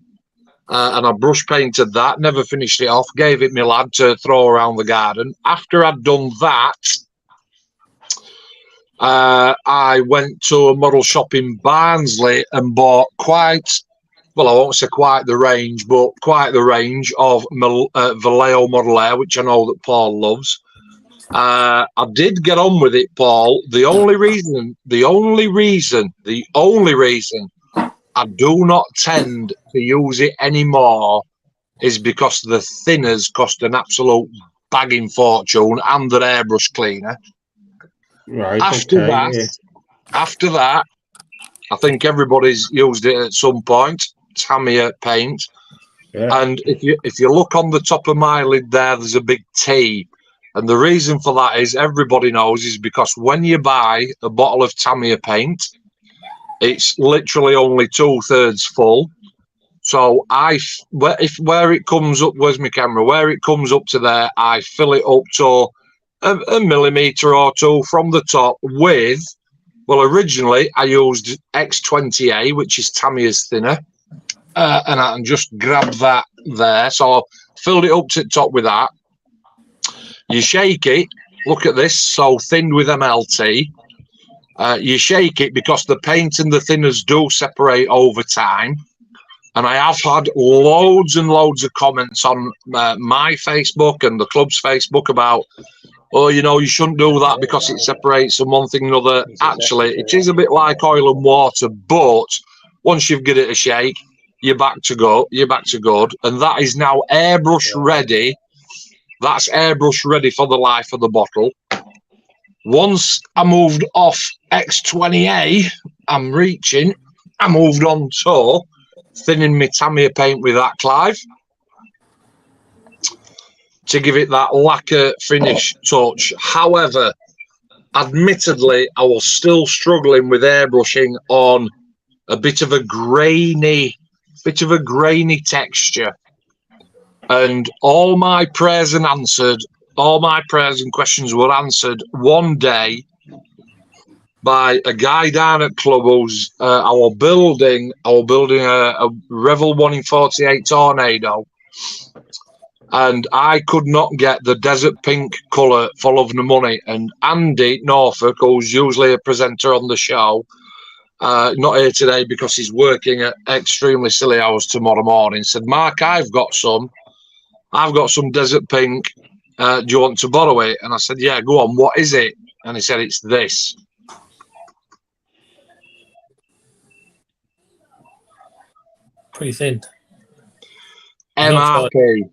and I brush painted that, never finished it off, gave it my lad to throw around the garden. After I'd done that, I went to a model shop in Barnsley and bought I won't say quite the range, but quite the range of Vallejo Model Air, which I know that Paul loves. I did get on with it, Paul. The only reason I do not tend to use it anymore is because the thinners cost an absolute bagging fortune and the airbrush cleaner. Right. After that, I think everybody's used it at some point. Tamiya paint, and if you look on the top of my lid there's a big T, and the reason for that is everybody knows is because when you buy a bottle of Tamiya paint, it's literally only 2/3 full. So where it comes up, where's my camera? Where it comes up to there, I fill it up to a millimetre or two from the top with. Well, originally I used X20A, which is Tamiya's thinner. And I can just grab that there. So I filled it up to the top with that. You shake it. Look at this. So thinned with MLT. You shake it because the paint and the thinners do separate over time. And I have had loads and loads of comments on my Facebook and the club's Facebook about, oh, you shouldn't do that because it separates and one thing and another. Actually, it is a bit like oil and water, but once you've given it a shake, you're back to good, and that is now airbrush ready. That's airbrush ready for the life of the bottle. Once I moved off X20A, I moved on to thinning my Tamiya paint with that, Clive, to give it that lacquer finish touch. However, admittedly, I was still struggling with airbrushing on a bit of a grainy texture, and all my prayers and questions were answered one day by a guy down at club who's I was building a Revel 1 in 48 Tornado, and I could not get the desert pink colour for love nor money. And Andy Norfolk, who's usually a presenter on the show, not here today because he's working at extremely silly hours tomorrow morning, said, Mark, I've got some desert pink. Do you want to borrow it? And I said, yeah, go on. What is it? And he said, it's this. pretty thin. MRP.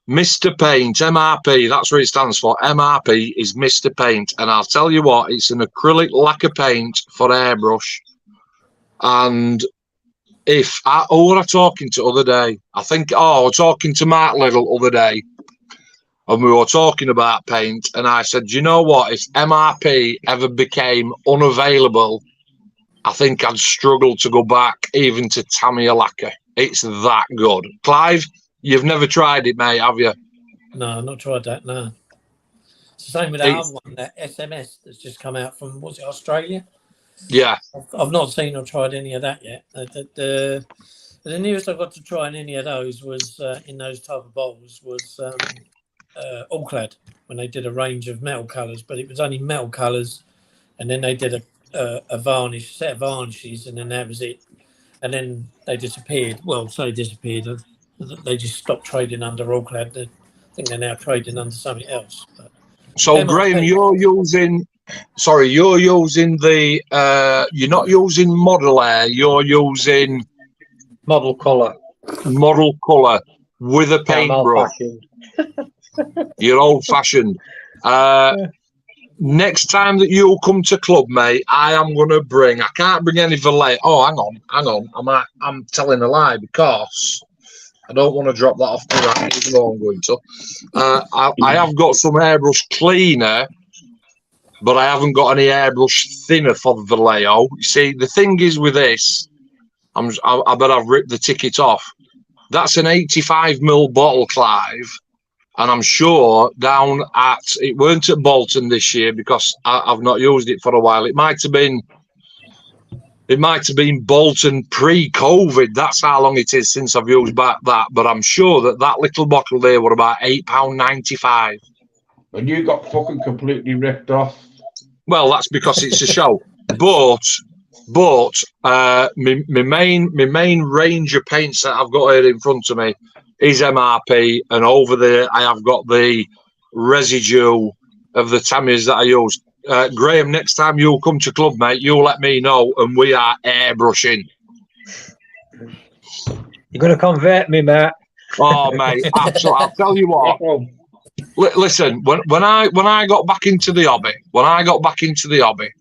Mr. Paint, MRP, that's what it stands for. MRP is Mr. Paint. And I'll tell you what, it's an acrylic lacquer paint for airbrush. And if I, who were I talking to other day? I think, I was talking to Mark Little other day. And we were talking about paint. And I said, you know what? If MRP ever became unavailable, I think I'd struggle to go back even to Tamiya lacquer. It's that good. Clive, you've never tried it, mate, have you? No, I've not tried that, no. It's the same with that other one, that SMS that's just come out from, was it Australia? Yeah. I've not seen or tried any of that yet. The nearest I got to trying any of those was, in those type of bowls, was All-Clad, when they did a range of metal colours, but it was only metal colours, and then they did a varnish, set of varnishes, and then that was it. And then they disappeared. Well, say disappeared. They just stopped trading under All-Clad. I think they're now trading under something else. But so, MRP. Graham, you're using the, you're not using Model Air, you're using Model colour. Model colour with a paintbrush. You're old-fashioned. Next time that you come to club, mate, I am going to bring, I can't bring any valet. Oh, hang on. I'm telling a lie because I don't want to drop that off the rack, even though I'm going to. I have got some airbrush cleaner, but I haven't got any airbrush thinner for the Vallejo. You see, the thing is with this, I bet I've ripped the ticket off. That's an 85ml bottle, Clive. And I'm sure down at, it weren't at Bolton this year because I've not used it for a while. It might have been Bolton pre-COVID. That's how long it is since I've used back that. But I'm sure that little bottle there were about £8.95. And you got fucking completely ripped off. Well, that's because it's a show. But my main range of paints that I've got here in front of me is MRP, and over there I have got the residue of the Tammies that I used. Graham, next time you come to club, mate, you let me know, and we are airbrushing. You're going to convert me, mate. Oh, mate, absolutely. I'll tell you what. Listen, when I got back into the hobby,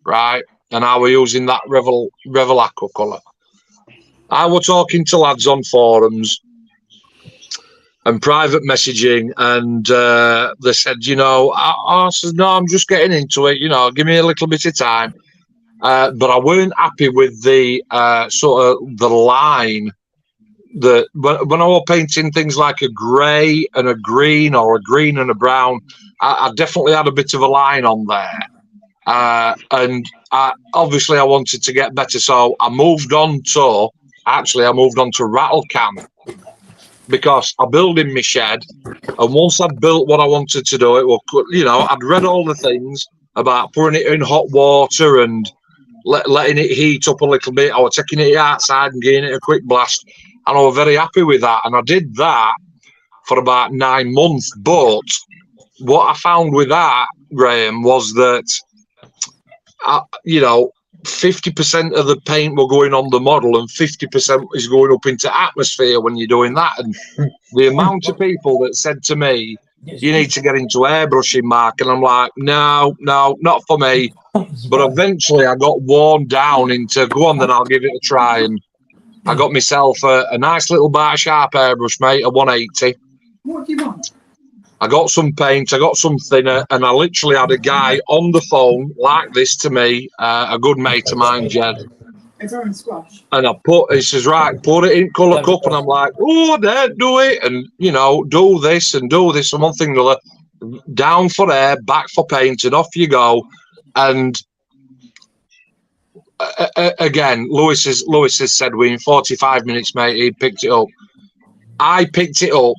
right, and I were using that Revel Aqua colour, I was talking to lads on forums and private messaging, and they said, you know, I said, no, I'm just getting into it, you know, give me a little bit of time. But I weren't happy with the sort of the line that when I was painting things like a grey and a green or a green and a brown, I definitely had a bit of a line on there. And obviously I wanted to get better, so I moved on to rattle cam, because I built in my shed, and once I'd built what I wanted to do, it was, you know, I'd read all the things about putting it in hot water and letting it heat up a little bit. I was taking it outside and giving it a quick blast, and I was very happy with that. And I did that for about 9 months. But what I found with that, Graham, was that, you know, 50% of the paint were going on the model and 50% is going up into atmosphere when you're doing that. And the amount of people that said to me, you need to get into airbrushing, Mark, and I'm like, no, not for me. But eventually I got worn down into, go on then, I'll give it a try. And I got myself a nice little bar sharp airbrush, mate, a 180. What do you want? I got some paint, I got some thinner, and I literally had a guy on the phone like this to me, a good mate of mine, Jed. And he says, right, put it in colour cup, and I'm like, oh, I dare do it, and, you know, do this, and one thing or other, down for air, back for paint, and off you go. And again, Lewis has said within 45 minutes, mate, he picked it up. I picked it up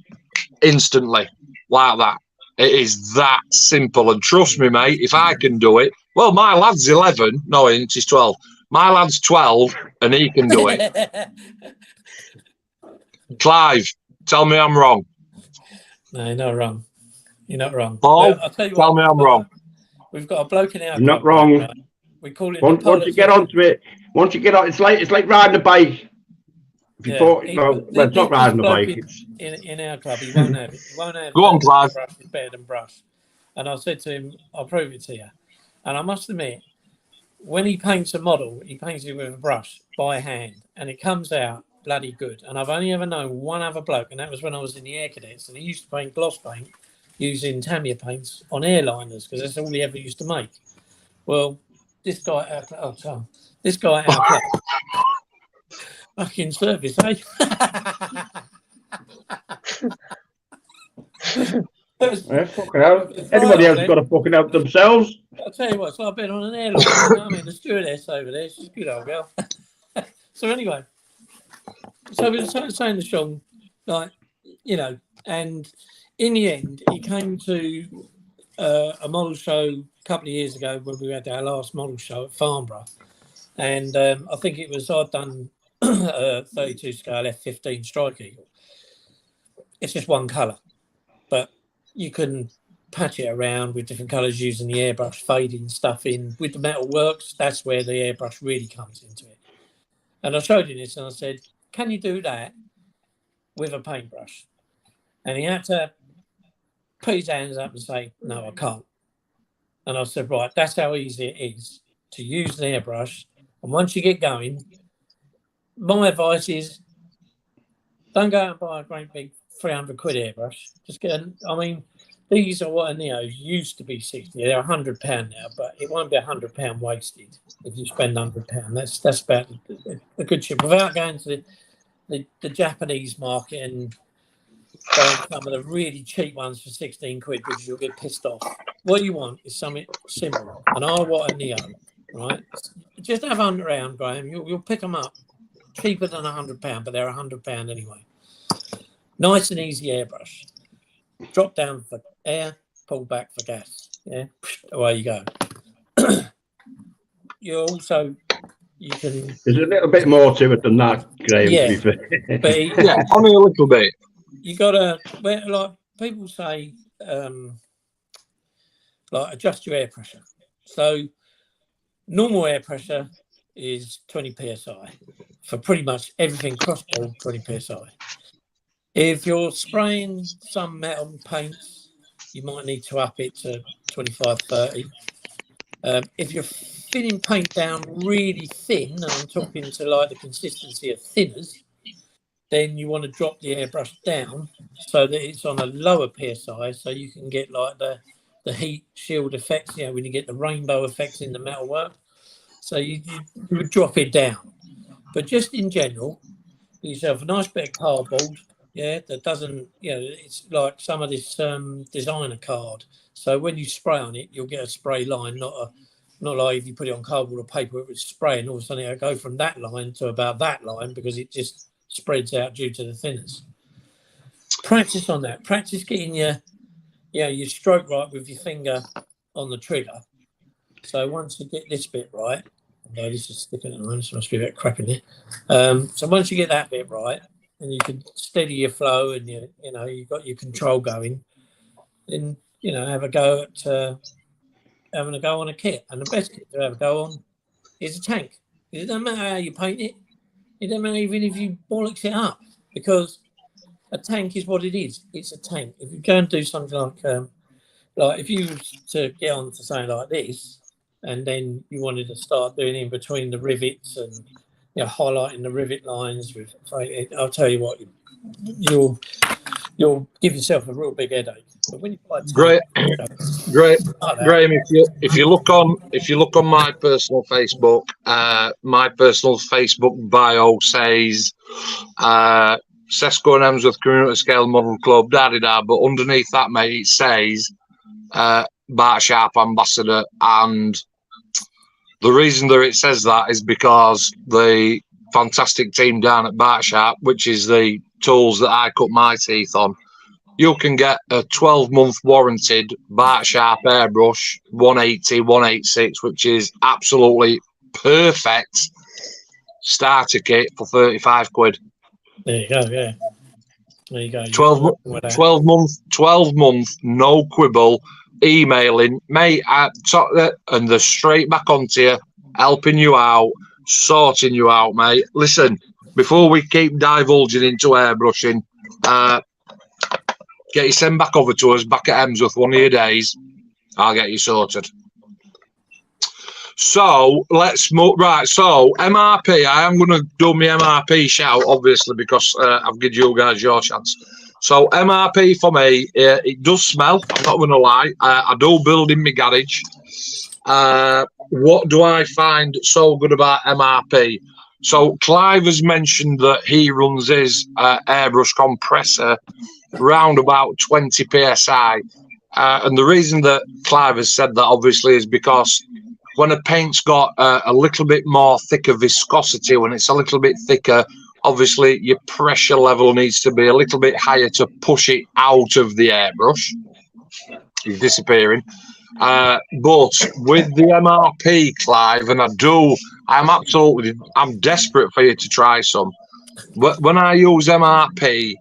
instantly. Like that. It is that simple. And trust me, mate, if I can do it, well, my lad's 11. No, he's 12. My lad's 12 and he can do it. Clive, tell me I'm wrong. No, you're not wrong. You're not wrong. Paul, tell me I'm wrong. We've got a bloke in our You're not wrong. Right? We call it once you get onto it, once you get on, it's like riding a bike. Before, Yeah, well, it's not riding the bike. In our club, he won't have it. He won't have. Go on, Clive. Brush is better than brush. And I said to him, "I'll prove it to you." And I must admit, when he paints a model, he paints it with a brush by hand, and it comes out bloody good. And I've only ever known one other bloke, and that was when I was in the Air Cadets, and he used to paint gloss paint using Tamiya paints on airliners because that's all he ever used to make. Well, this guy at our club, fucking service, eh? Yeah, fucking hell. Anybody else got to fucking help themselves? I'll tell you what, it's like being on an airline. You know what I mean? The stewardess over there, she's a good old girl. So anyway, so we were saying to Sean, like, you know, and in the end, he came to a model show a couple of years ago when we had our last model show at Farnborough. And I think it was, I'd done a 32 scale F15 Strike Eagle. It's just one colour, but you can patch it around with different colours using the airbrush, fading stuff in. With the metal works, that's where the airbrush really comes into it. And I showed him this and I said, can you do that with a paintbrush? And he had to put his hands up and say, no, I can't. And I said, right, that's how easy it is to use an airbrush. And once you get going, my advice is don't go out and buy a great big 300 quid airbrush. Just get I mean, these are what a Neo's used to be 60. They're £100 now, but it won't be £100 wasted if you spend £100. That's about a good chip. Without going to the Japanese market and buying some of the really cheap ones for 16 quid because you'll get pissed off. What you want is something simple. And I want a Neo, right? Just have £100 around, Graham. You'll pick them up cheaper than £100, but they're £100 anyway. Nice and easy airbrush. Drop down for air, pull back for gas. Yeah, away you go. You can. There's a little bit more to it than that, Graham. Yeah, to be fair. but yeah, only a little bit. You gotta, like people say, like adjust your air pressure. So normal air pressure is 20 psi for pretty much everything crossboard. 20 psi. If you're spraying some metal paints, you might need to up it to 25, 30. If you're thinning paint down really thin, and I'm talking to like the consistency of thinners, then you want to drop the airbrush down so that it's on a lower psi, so you can get like the heat shield effects, you know, when you get the rainbow effects in the metalwork. So you would drop it down. But just in general, get yourself a nice bit of cardboard, yeah, that doesn't, you know, it's like some of this designer card. So when you spray on it, you'll get a spray line, not like if you put it on cardboard or paper, it would spray and all of a sudden it'll go from that line to about that line because it just spreads out due to the thinners. Practice on that. Practice getting your stroke right with your finger on the trigger. So once you get this bit right, although this is sticking at the moment, so must be a bit crap in there. So once you get that bit right, and you can steady your flow, and you've got your control going, then have a go at having a go on a kit. And the best kit to have a go on is a tank. It doesn't matter how you paint it. It doesn't matter even if you bollocks it up, because a tank is what it is. It's a tank. If you go and do something like if you was to get on to something like this, and then you wanted to start doing in between the rivets and highlighting the rivet lines with, I'll tell you what, you'll give yourself a real big headache. But when you buy a tank, Graham, if you look on my personal Facebook, bio says Sesco and Emsworth Community Scale Model Club, da-da-da, but underneath that, mate, it says Bart Sharp Ambassador, and the reason that it says that is because the fantastic team down at Bart Sharp, which is the tools that I cut my teeth on, you can get a 12-month warranted Bart Sharp airbrush 180, 186, which is absolutely perfect starter kit for 35 quid. There you go, yeah. There you go. 12 month, no quibble, emailing, mate, and they're straight back onto you, helping you out, sorting you out, mate. Listen, before we keep divulging into airbrushing, get you sent back over to us back at Emsworth one of your days. I'll get you sorted. So let's move. Right, so MRP, I am going to do my MRP shout, obviously, because I've given you guys your chance. So MRP for me, it does smell, I'm not going to lie. I do build in my garage. What do I find so good about MRP? So Clive has mentioned that he runs his airbrush compressor round about 20 psi. And the reason that Clive has said that, obviously, is because when a paint's got a little bit more thicker viscosity, when it's a little bit thicker, obviously your pressure level needs to be a little bit higher to push it out of the airbrush. It's disappearing. But with the MRP, Clive, and I'm desperate for you to try some. But when I use MRP,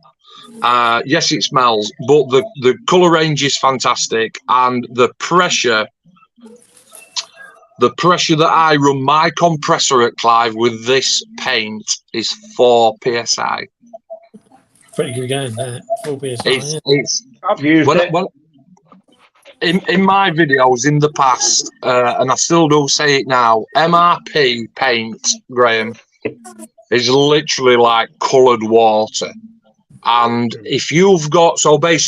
yes, it smells, but the colour range is fantastic, and the pressure that I run my compressor at, Clive, with this paint is 4 psi. Pretty good going, that 4 psi. I've used it. In my videos in the past, and I still do say it now, MRP paint, Graham, is literally like coloured water. And if you've got something,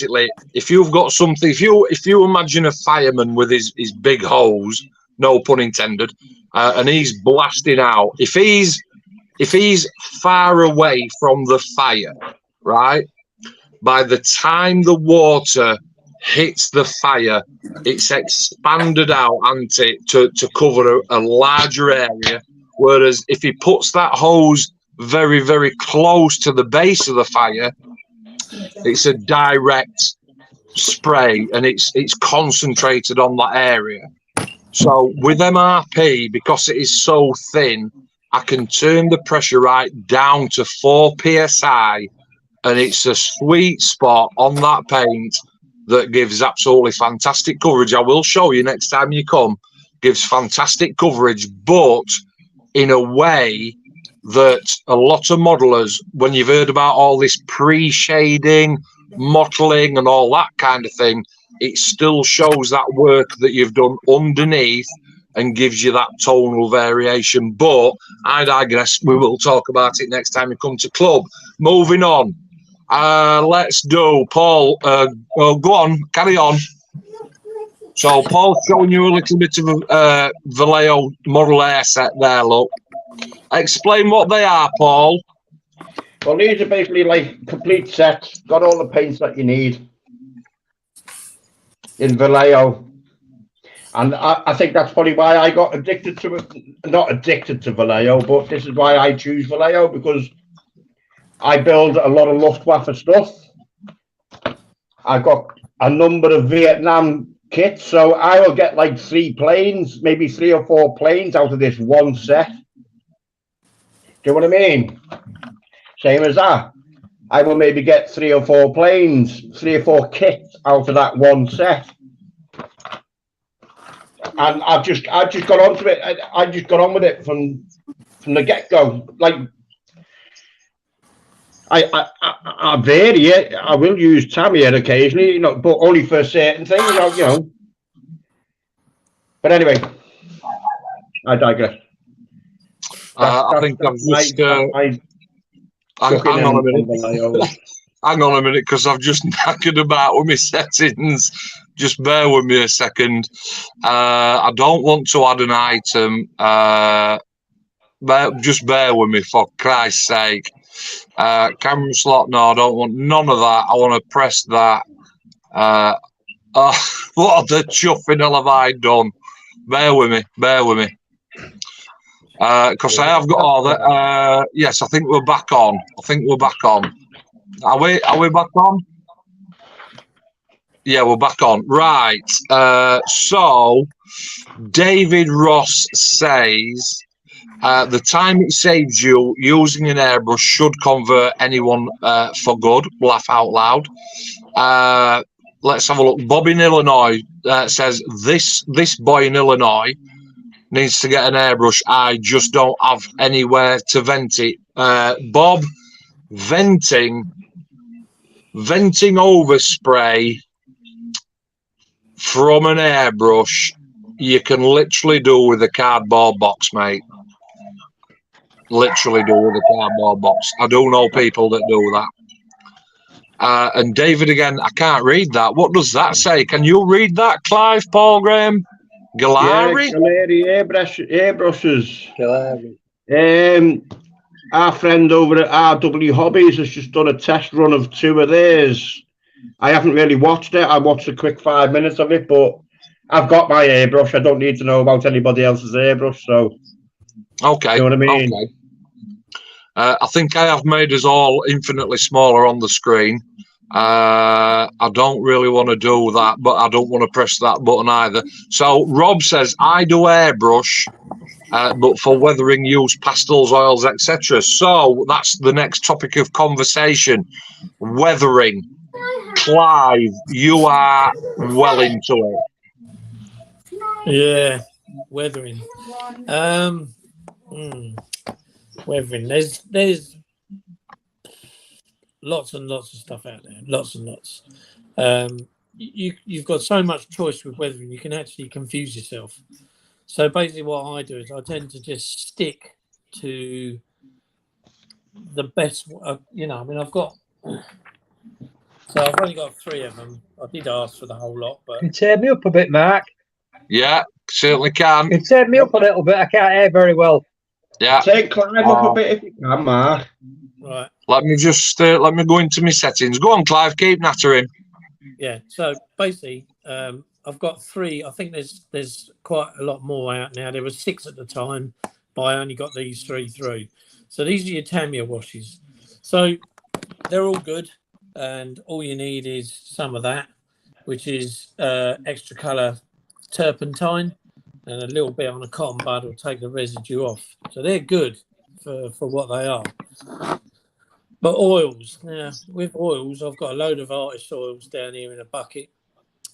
if you imagine a fireman with his big hose, no pun intended, and he's blasting out, if he's far away from the fire, right, by the time the water hits the fire, it's expanded out, hasn't it, to cover a larger area. Whereas if he puts that hose very, very close to the base of the fire, it's a direct spray, and it's concentrated on that area. So with MRP, because it is so thin, I can turn the pressure right down to 4 psi, and it's a sweet spot on that paint that gives absolutely fantastic coverage. I will show you next time you come. Gives fantastic coverage, but in a way that a lot of modelers, when you've heard about all this pre-shading, mottling and all that kind of thing, it still shows that work that you've done underneath and gives you that tonal variation. But I digress. We will talk about it next time we come to club. Moving on. Let's do Paul. Well, go on, carry on. So Paul's showing you a little bit of a Vallejo model air set there. Look, explain what they are, Paul. Well, these are basically like complete sets. Got all the paints that you need in Vallejo, and I think that's probably why I got addicted to it. Not addicted to Vallejo, but this is why I choose Vallejo, because I build a lot of Luftwaffe stuff. I've got a number of Vietnam kits, so I will get like 3 planes, maybe 3 or 4 planes out of this one set. Do you know what I mean? Same as that. I will maybe get 3 or 4 planes, 3 or 4 kits out of that one set. And I've just got onto it. I just got on with it from the get-go. Like, I vary it. I will use Tamiya occasionally, but only for certain things, But anyway, I digress. I think I've just... hang on a minute. Hang on a minute, because I've just knackered about with my settings. Just bear with me a second. I don't want to add an item. Just bear with me, for Christ's sake. Camera slot, no, I don't want none of that. I want to press that. What the chuffing hell have I done? Bear with me. Because I have got all that. Yes, I think we're back on. Are we back on? Yeah, we're back on. Right. So David Ross says the time it saves you using an airbrush should convert anyone for good. Laugh out loud. Let's have a look. Bob in Illinois says this boy in Illinois needs to get an airbrush. I just don't have anywhere to vent it. Bob, venting overspray from an airbrush, you can literally do with a cardboard box, mate. Literally do with a cardboard box. I do know people that do that. And David, again, I can't read that. What does that say? Can you read that, Clive, Paul Graham? Galari? Yeah, Galari airbrushes. Galari. Our friend over at RW Hobbies has just done a test run of 2 of theirs. I haven't really watched it. I watched a quick 5 minutes of it, but I've got my airbrush. I don't need to know about anybody else's airbrush. So, okay, you know what I mean? Okay. I think I have made us all infinitely smaller on the screen. I don't really want to do that, but I don't want to press that button either. So Rob says, I do airbrush, but for weathering use, pastels, oils, etc. So that's the next topic of conversation, weathering. Clive, you are well into it. Yeah, weathering. Weathering. There's lots and lots of stuff out there. Lots and lots. You've got so much choice with weathering, you can actually confuse yourself. So basically, what I do is I tend to just stick to the best. You know, I mean, I've only got 3 of them. I did ask for the whole lot, but Can you turn me up a bit, Mark? Yeah, certainly can. Can you turn me up a little bit? I can't hear very well. Yeah. Take Clive up a bit if you can, Mark. right. Let me just let me go into my settings. Go on, Clive. Keep nattering. Yeah. So basically, I've got 3. I think there's quite a lot more out now. There was 6 at the time, but I only got these 3 through. So these are your Tamiya washes. So they're all good, and all you need is some of that, which is extra colour turpentine, and a little bit on a cotton bud will take the residue off. So they're good for what they are. But oils, now with oils, I've got a load of artist oils down here in a bucket,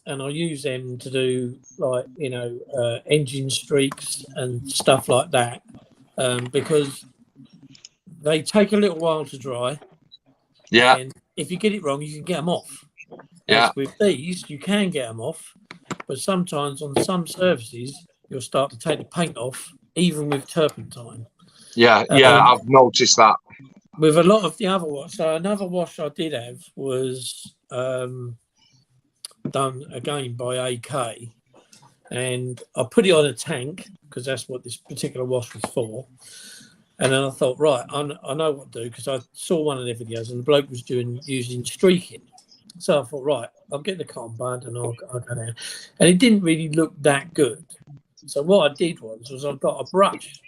and I use them to do like, you know, engine streaks and stuff like that, because they take a little while to dry. Yeah. And if you get it wrong, you can get them off. Yeah. As with these, you can get them off, but sometimes on some surfaces, you'll start to take the paint off, even with turpentine. Yeah, I've noticed that. With a lot of the other wash, so another wash I did have was done again by AK, and I put it on a tank because that's what this particular wash was for. And then I thought, right, I know what to do, because I saw one of their videos and the bloke was using streaking. So I thought, right, I'll get the cotton bud and I'll go down. And it didn't really look that good. So what I did was I got a brush,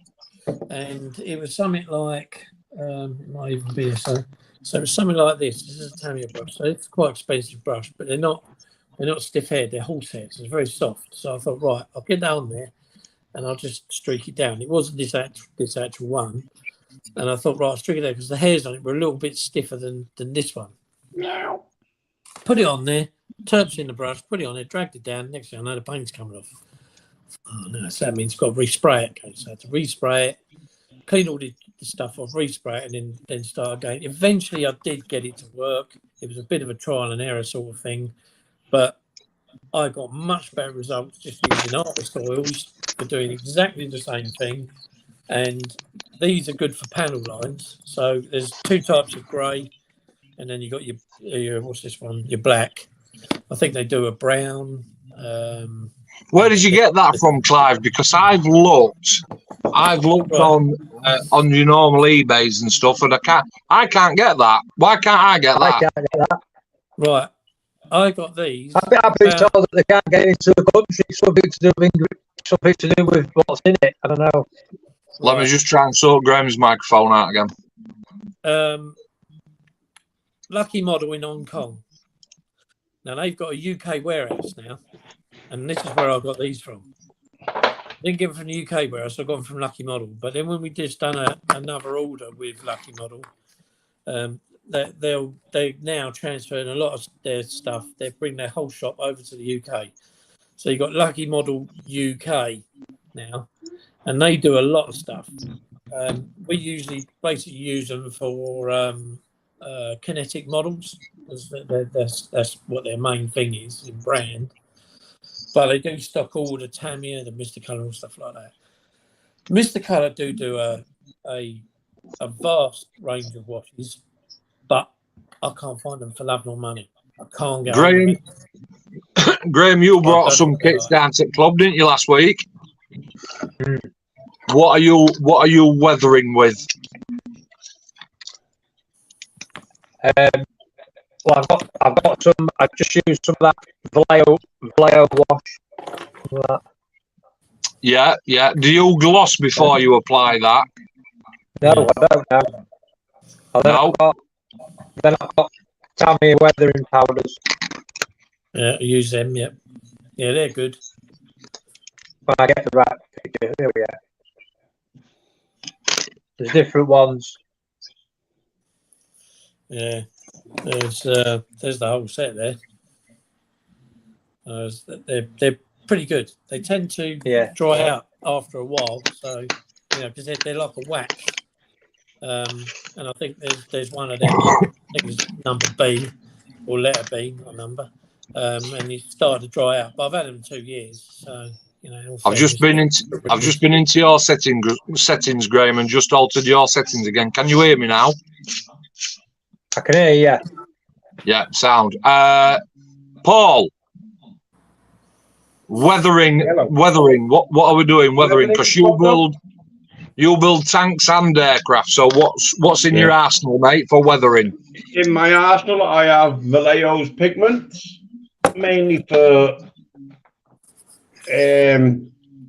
and it was something like, it might even be so it's something like this. This is a Tamiya brush. So it's quite expensive brush, but they're not stiff-haired, they're horse-haired, so it's very soft. So I thought, right, I'll get that on there and I'll just streak it down. It wasn't this actual one. And I thought, right, I'll streak it down because the hairs on it were a little bit stiffer than this one. Put it on there, turps in the brush, put it on there, dragged it down. Next thing I know, the paint's coming off. Oh, no, so that means I've got to respray it. Okay, so I had to respray it, clean all the stuff off, respray it, and then start again. Eventually, I did get it to work. It was a bit of a trial and error sort of thing, but I got much better results just using artist oils for doing exactly the same thing. And these are good for panel lines. So there's 2 types of grey, and then you got your what's this one? Your black. I think they do a brown. Where did you get that from, Clive? Because I've looked right. on your normal eBays and stuff, and I can't get that. Why can't I get that? I can't get that. Right. I got these. I've been told that they can't get into the country. Something to do with what's in it. I don't know. Let me just try and sort Graham's microphone out again. Lucky Model in Hong Kong. Now they've got a UK warehouse now, and this is where I got these from. I didn't get them from the UK warehouse, I got them from Lucky Model. But then when we just done another order with Lucky Model, they're now transferring a lot of their stuff. They bring their whole shop over to the UK. So you've got Lucky Model UK, now, and they do a lot of stuff. We usually basically use them for kinetic models. That's what their main thing is in brand. But they do stock all the Tamiya, the Mr. Colour, and stuff like that. Mr. Colour do a vast range of washes, but I can't find them for love nor money. I can't get Graham. Graham, you brought some kits down to the club, didn't you, last week? What are you weathering with? Well, I've got some. I've just used some of that Vallejo wash. Yeah. Do you gloss before you apply that? No, I don't know. Then I've got Tamiya weathering powders. Yeah, I use them. Yeah, they're good. When I get the right picture, there we are. There's different ones. Yeah, there's the whole set there. They're pretty good. They tend to dry out after a while, so because they're like a wax. And I think there's one of them. I think it's number B or letter B, not number. And it started to dry out. But I've had them 2 years, so I've just been into your settings, Graham, and just altered your settings again. Can you hear me now? I can hear you. Yeah, sound. Paul, weathering. What are we doing? Weathering, because you build tanks and aircraft. So what's in your arsenal, mate, for weathering? In my arsenal, I have Vallejo's pigments, mainly for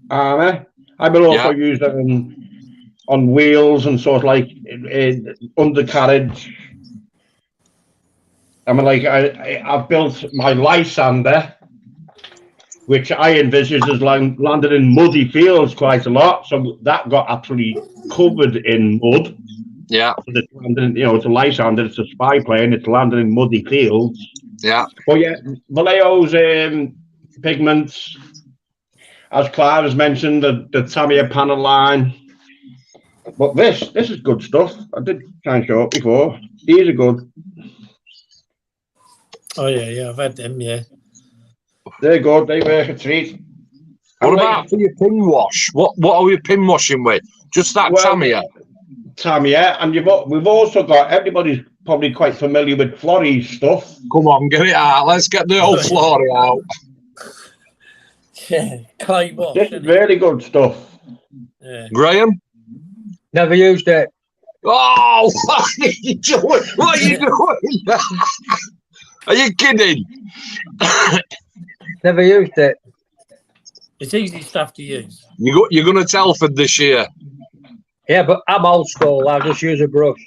armour. I will also use them on wheels and sort of like undercarriage. I mean, like I've built my Lysander, which I envisaged as landed in muddy fields quite a lot. So that got absolutely covered in mud. Yeah. So it's landed, it's a Lysander, it's a spy plane, it's landed in muddy fields. Yeah. But yeah, Vallejo's pigments, as Clive has mentioned, the Tamiya panel line. But this is good stuff. I did try and show it before. These are good. Oh yeah, I've had them. Yeah, they're good. They work a treat. What about for your pin wash? What are we pin washing with? Just that Tamiya? Tamiya, and we've also got, everybody's probably quite familiar with Florrie stuff. Come on, get it out. Let's get the old Florrie out. Yeah, clay wash. This is really good stuff. Yeah. Graham? Never used it. Oh, what are you doing? What are you doing? Are you kidding? Never used it. It's easy stuff to use. You're going to Telford this year. Yeah, but I'm old school. I'll just use a brush.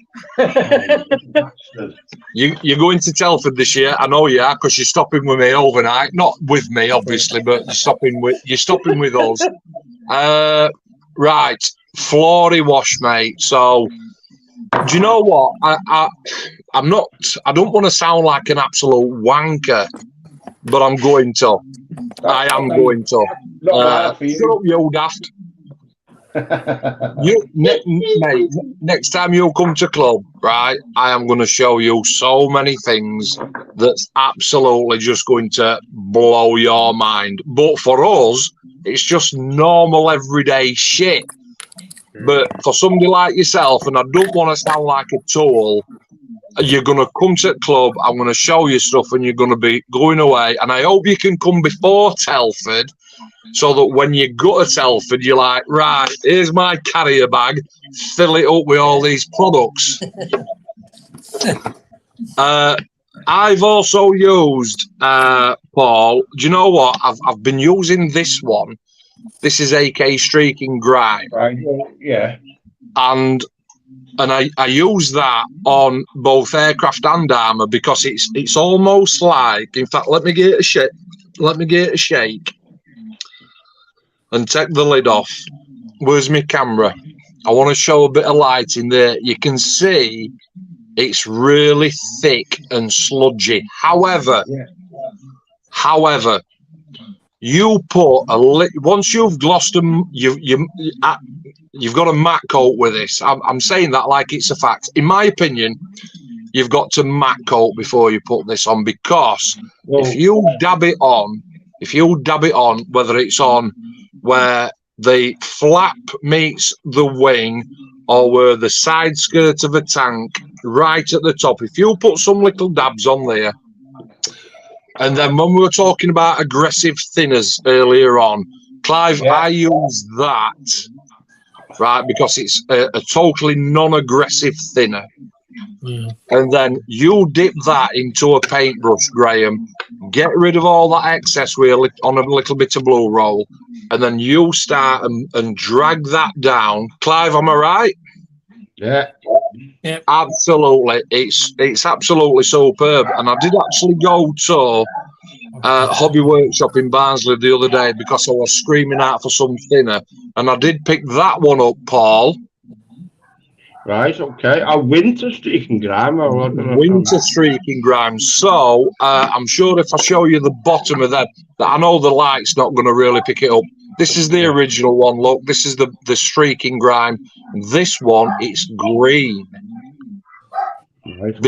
You're going to Telford this year. I know you are, because you're stopping with me overnight. Not with me, obviously, but you're stopping with us. Right, Florrie wash, mate. So, do you know what? I'm not. I don't want to sound like an absolute wanker, but I'm going to. I am going to. Shut up, you daft. Mate, next time you come to club, right, I am going to show you so many things that's absolutely just going to blow your mind. But for us, it's just normal everyday shit. But for somebody like yourself, and I don't want to sound like a tool, you're going to come to the club, I'm going to show you stuff, and you're going to be going away. And I hope you can come before Telford, so that when you go to Telford, you're like, right, here's my carrier bag, fill it up with all these products. I've also used, Paul, do you know what? I've been using this one. This is AK Streaking Grime. Right, yeah. And I use that on both aircraft and armour, because it's almost like, in fact, let me get a shake and take the lid off. Where's my camera? I want to show a bit of light in there. You can see it's really thick and sludgy. However, you put once you've glossed them, you've got a matte coat with this. I'm saying that like it's a fact. In my opinion, you've got to matte coat before you put this on, because if you dab it on, whether it's on where the flap meets the wing or where the side skirt of a tank, right at the top, if you put some little dabs on there, and then when we were talking about aggressive thinners earlier on, Clive, I use that, right, because it's a totally non-aggressive thinner. And then you dip that into a paintbrush, Graham, get rid of all that excess on a little bit of blue roll, and then you start and drag that down. Clive, am I right? Yeah. Absolutely. It's absolutely superb. And I did actually go to Hobby Workshop in Barnsley the other day because I was screaming out for some thinner, and I did pick that one up, Paul. Right, okay. A winter streaking grime. Winter streaking grime. So I'm sure if I show you the bottom of that, I know the light's not going to really pick it up. This is the original one. Look, this is the streaking grime. This one, it's green. Right, okay.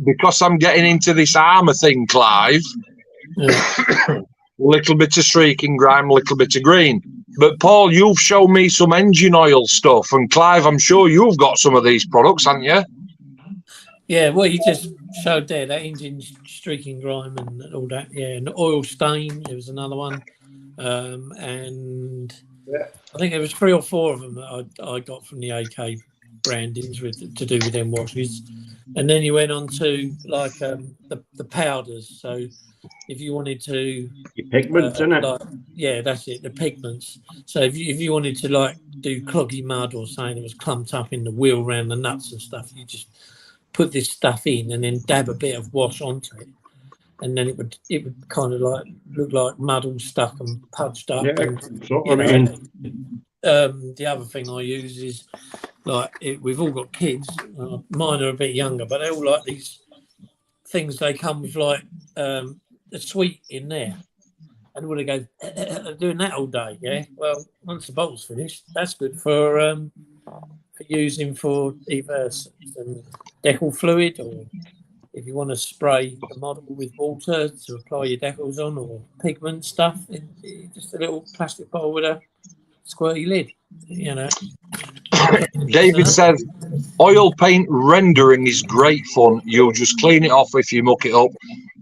Because I'm getting into this armour thing, Clive. Little bit of streaking grime, little bit of green. But Paul, you've shown me some engine oil stuff, and Clive, I'm sure you've got some of these products, haven't you? Yeah, well, you just showed there that engine streaking grime and all that. Yeah, and oil stain. There was another one, and I think there was 3 or 4 of them that I got from the AK brandings to do with them washes, and then you went on to like the powders. So if you wanted to, your pigments, isn't it? That's it, the pigments. So if you wanted to like do cloggy mud or something that was clumped up in the wheel around the nuts and stuff, you just put this stuff in and then dab a bit of wash onto it, and then it would kind of like look like mud all stuck and pudged up. The other thing I use is we've all got kids. Mine are a bit younger, but they all like these things. They come with like a sweet in there, and when they go doing that all day, well, once the bottle's finished, that's good for using for either some decal fluid, or if you want to spray the model with water to apply your decals on, or pigment stuff, just a little plastic bottle with a squirty lid, David says oil paint rendering is great fun. You'll just clean it off if you muck it up,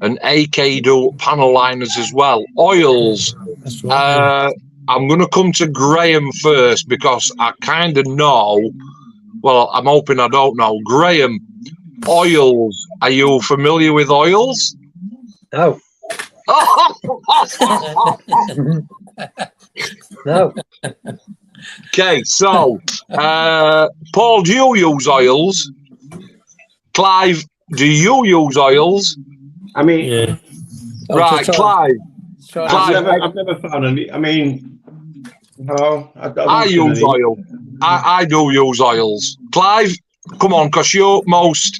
and AK do panel liners as well. Oils. That's right. I'm going to come to Graham first because I kind of know. Well, I'm hoping I don't know. Graham, oils. Are you familiar with oils? No. No. Okay, so Paul, do you use oils? Clive, do you use oils? I mean, right, Clive. I've never found any. I mean, no, I use oil. I do use oils. Clive, come on, because you're most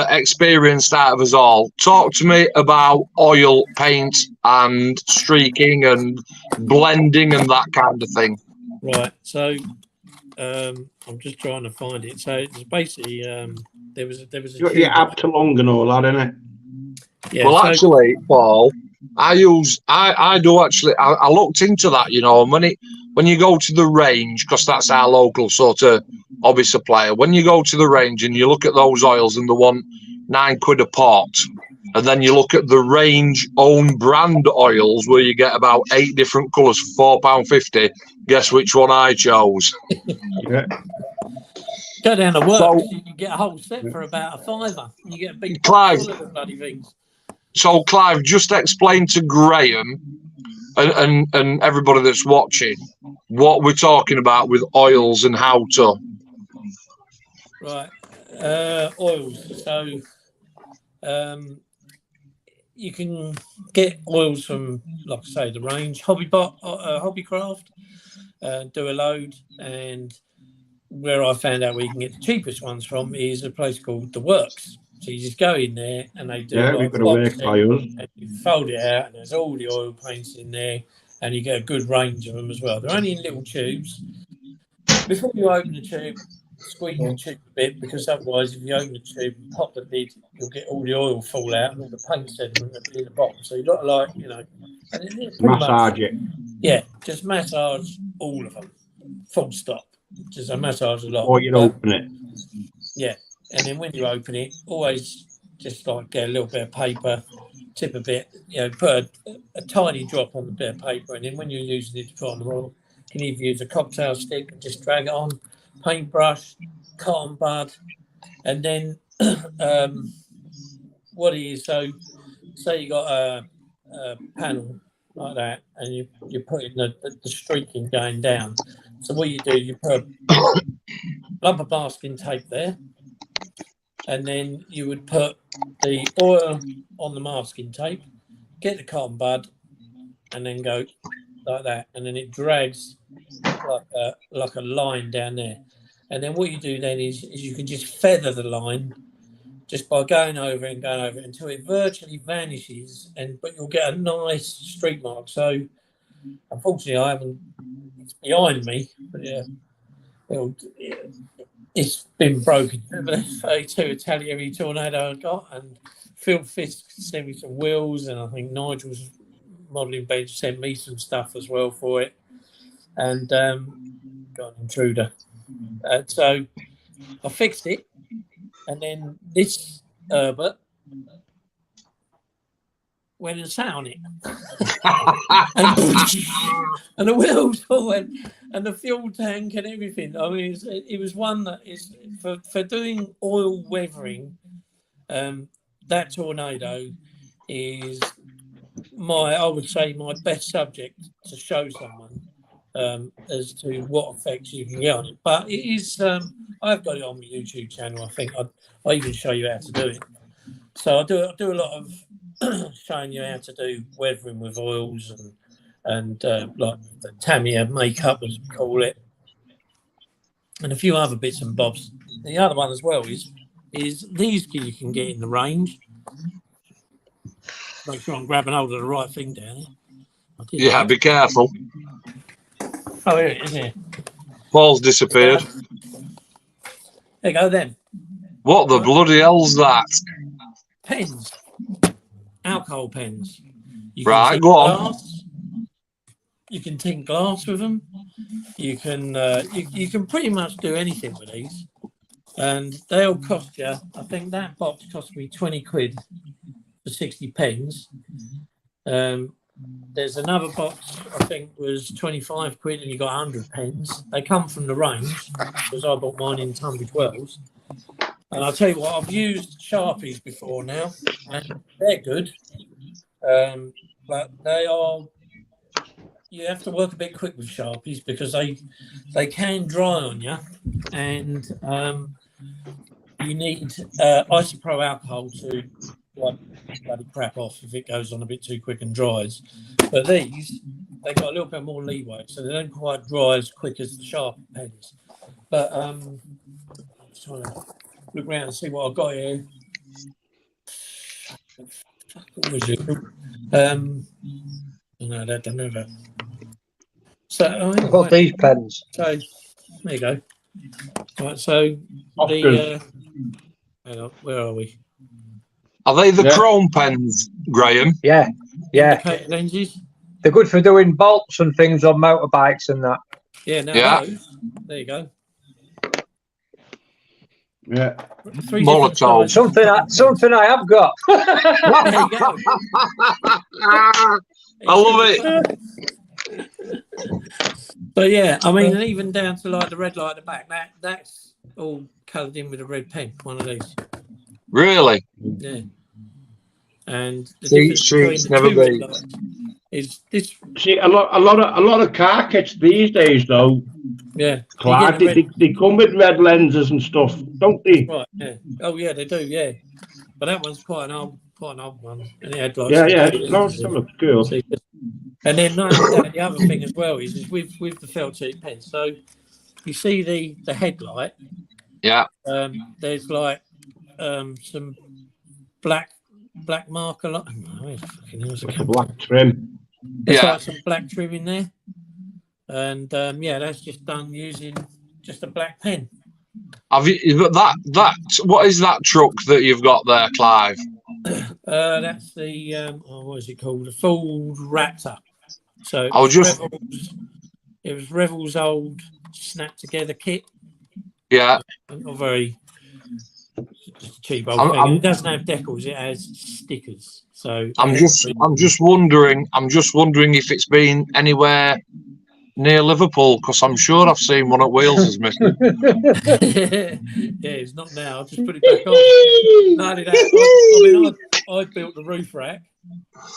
experienced out of us all. Talk to me about oil paint and streaking and blending and that kind of thing. Right, so I'm just trying to find it. So it's basically there was a up to long and all that, innit? Yeah, well, actually, Paul, I do actually. I looked into that, and when you go to the range, because that's our local sort of hobby supplier. When you go to the range and you look at those oils and they want £9 a pot, and then you look at the range own brand oils where you get about 8 different colours for £4.50. Guess which one I chose? Go down to work, you can get a whole set for about £5. You get a big Clive. full of the bloody things. So, Clive, just explain to Graham and everybody that's watching what we're talking about with oils and how to. Right, oils. So, you can get oils from, like I say, the range, Hobbycraft, do a load, and where I found out where you can get the cheapest ones from is a place called The Works. So you just go in there and they do Yeah, like we've got to work boxing, by us. and you fold it out and there's all the oil paints in there and you get a good range of them as well. They're only in little tubes. Before you open the tube, squeeze the tube a bit, because otherwise if you open the tube and pop the lid, you'll get all the oil fall out and all the paint sediment will be in the bottom. So you've got to, like, you know, and it Massage it. Yeah, just massage all of them, full stop. Just a massage a lot. Or you open it. Yeah, and then when you open it, always just like get a little bit of paper, tip a bit, you know, put a tiny drop on the bit of paper, and then when you're using it to put on the oil, you can either use a cocktail stick and just drag it on, paintbrush, cotton bud, and then what it is. So, say you got a panel like that, and you're putting the streaking going down. So what you do, you put a lump of masking tape there, and then you would put the oil on the masking tape, get the cotton bud, and then go like that, and then it drags like a line down there. And then what you do then is you can just feather the line just by going over it until it virtually vanishes, but you'll get a nice streak mark. So unfortunately it's behind me, but yeah, it's been broken. Remember that 32 Italian Tornado I got, and Phil Fisk sent me some wheels, and I think Nigel's modelling bench sent me some stuff as well for it, and got an intruder. So I fixed it, and then this Herbert went and sat on it. and the wheels all went, and the fuel tank and everything. I mean, it was one that is for doing oil weathering. That Tornado is I would say my best subject to show someone as to what effects you can get on it. But it is, I've got it on my YouTube channel. I think I even show you how to do it. So I do a lot of showing you how to do weathering with oils and like the Tamiya makeup, as we call it, and a few other bits and bobs. The other one as well is these you can get in the range. Make sure I'm grabbing hold of the right thing down here. Yeah, be careful. Oh, here it is here. Paul's disappeared. There you go then. What the bloody hell's that? Pens. Alcohol pens. You Right, can go on. glass. You can tint glass with them. You can you can pretty much do anything with these. And they'll cost you, I think that box cost me 20 quid for 60 pens. There's another box, I think was 25 quid, and you got 100 pens. They come from the range, because I bought mine in Tunbridge Wells. And I'll tell you what, I've used Sharpies before now, and they're good. But they are, you have to work a bit quick with Sharpies, because they can dry on you, and you need isopro alcohol to bloody crap off if it goes on a bit too quick and dries. But these, they got a little bit more leeway, so they don't quite dry as quick as the sharp pens. But I'm just trying to look around and see what I've got here. What was it? No, that don't know that. So I've got these pens. So there you go. Right, so Oscars. hang on, where are we? Are they the chrome pens, Graham? Yeah. Indicator lenses. They're good for doing bolts and things on motorbikes and that. Yeah, now Yeah. those, there you go. Yeah. Three Molotov. different sizes. Something I have got. There you go. I love it. So yeah, I mean, and even down to like the red light at the back, that's all coloured in with a red pen. One of these. Really? Yeah. And the Streets, difference between never the two be. red lights is this. See, a lot of car kits these days, though, Yeah. Clyde, You get the red- they come with red lenses and stuff, don't they? Right. Yeah. Oh yeah, they do. Yeah. But that one's quite an old one, and it had like Yeah. some- No, that looks cool. See, and then not only that, the other thing as well is with the felt tip pen. So you see the headlight. Yeah. There's like some black marker. Oh, fucking hell's With the black trim. There's Yeah. like some black trim in there, and yeah, that's just done using just a black pen. Have you that what is that truck that you've got there, Clive? That's the what is it called? The Ford Raptor. So it I was just it was Revel's old snap together kit. yeah. Not very cheap old thing. It doesn't have decals, it has stickers. So I'm just wondering if it's been anywhere near Liverpool, because I'm sure I've seen one at Wales is missing. Yeah, it's not now. I'll just put it back on. Not only that, I built the roof rack,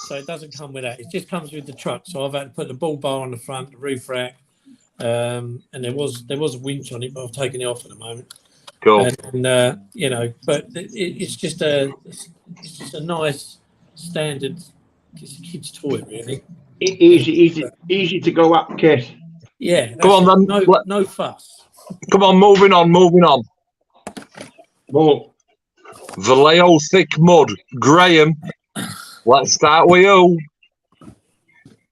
so it doesn't come with that. It just comes with the truck. So I've had to put the bull bar on the front, the roof rack, and there was a winch on it, but I've taken it off at the moment. Cool. And you know, but it's just a nice standard. It's a kid's toy, really. Easy to go up kit. Yeah. Come on, then. No fuss. Come on, moving on. Well, Vallejo thick mud. Graham, let's start with you.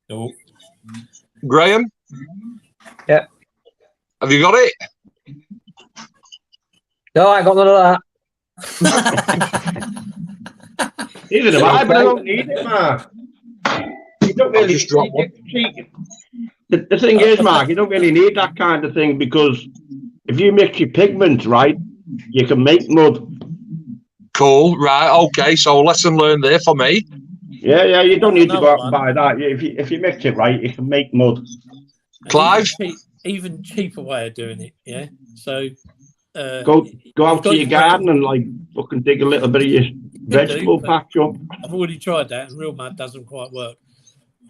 No. Graham? Yeah. Have you got it? No, I ain't got none of that. neither do I, but I don't need it, Mark. You don't really just drop one. The thing is, Mark, you don't really need that kind of thing, because if you mix your pigments right, you can make mud. Cool, right, okay, so lesson learned there for me. Yeah, you don't need to go out and buy that. If you mix it right, you can make mud. Clive? Even cheaper way of doing it, yeah. So go out to your garden and like fucking dig a little bit of your vegetable patch up. I've already tried that, and real mud doesn't quite work.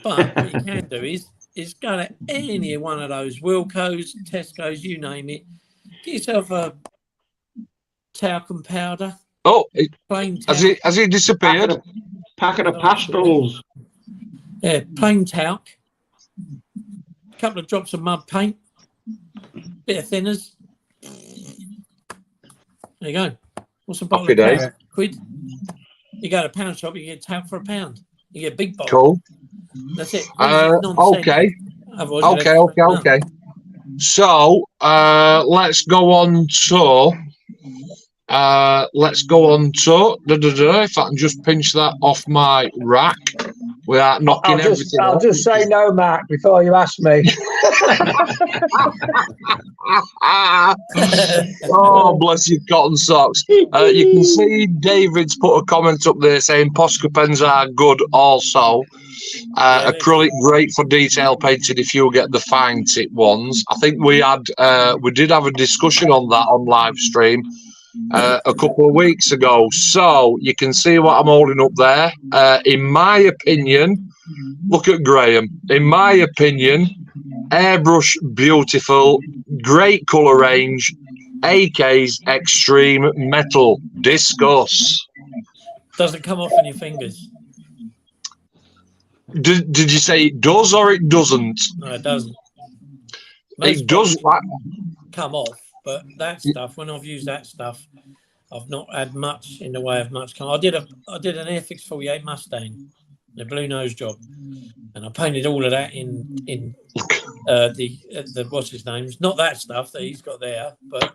But what you can do is go to any one of those Wilco's, Tesco's, you name it. Get yourself a talcum powder. Oh, plain has he disappeared? Packet of pastels. Yeah, plain talc. A couple of drops of mud paint. Bit of thinners. There you go. What's a bottle Happy of days. £1? You go to a pound shop, you get talc for £1. You get a big bottle. Cool. That's it. Okay. Otherwise Okay. So let's go on to if I can just pinch that off my rack without knocking everything I'll off. just say no, Mark, before you ask me. Oh, bless your cotton socks. You can see David's put a comment up there saying Posca pens are good also. Acrylic great for detail painting if you get the fine tip ones. I think we did have a discussion on that on live stream a couple of weeks ago. So you can see what I'm holding up there. In my opinion, look at Graham. In my opinion, airbrush beautiful, great colour range, AK's extreme metal. Discuss. Doesn't come off on your fingers. Did you say it does or it doesn't? No, it doesn't. It does come off, but that stuff, when I've used that stuff, I've not had much in the way of much. I did an Airfix 48 Mustang, the blue nose job, and I painted all of that in the what's his name? Not that stuff that he's got there, but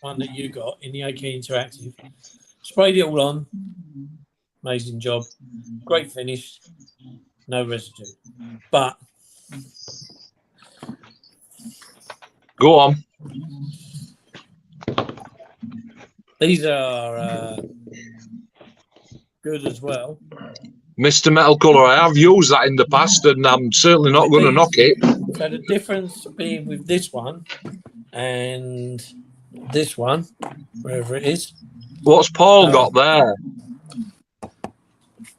one that you got in the AK Interactive. Sprayed it all on. Amazing job. Great finish. No residue. But go on. These are good as well. Mr. Metal Colour, I have used that in the past and I'm certainly not going to knock it. So the difference being with this one and this one, wherever it is. What's Paul got there?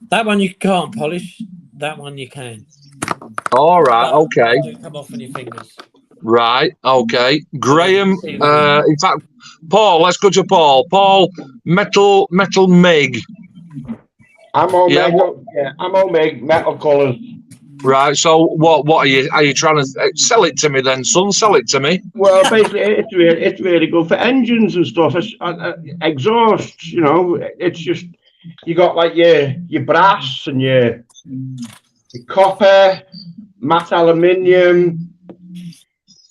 That one you can't polish. That one you can. All right, okay. Come off on your fingers. Right, okay. Graham, in fact, Paul, let's go to Paul. Paul, metal Meg. I'm all Meg, metal colours. Right, so what are you trying to sell it to me then, son? Sell it to me. Well, basically, it's really good for engines and stuff. It's, exhausts, you know. It's just you got like your brass and your copper, matte aluminium,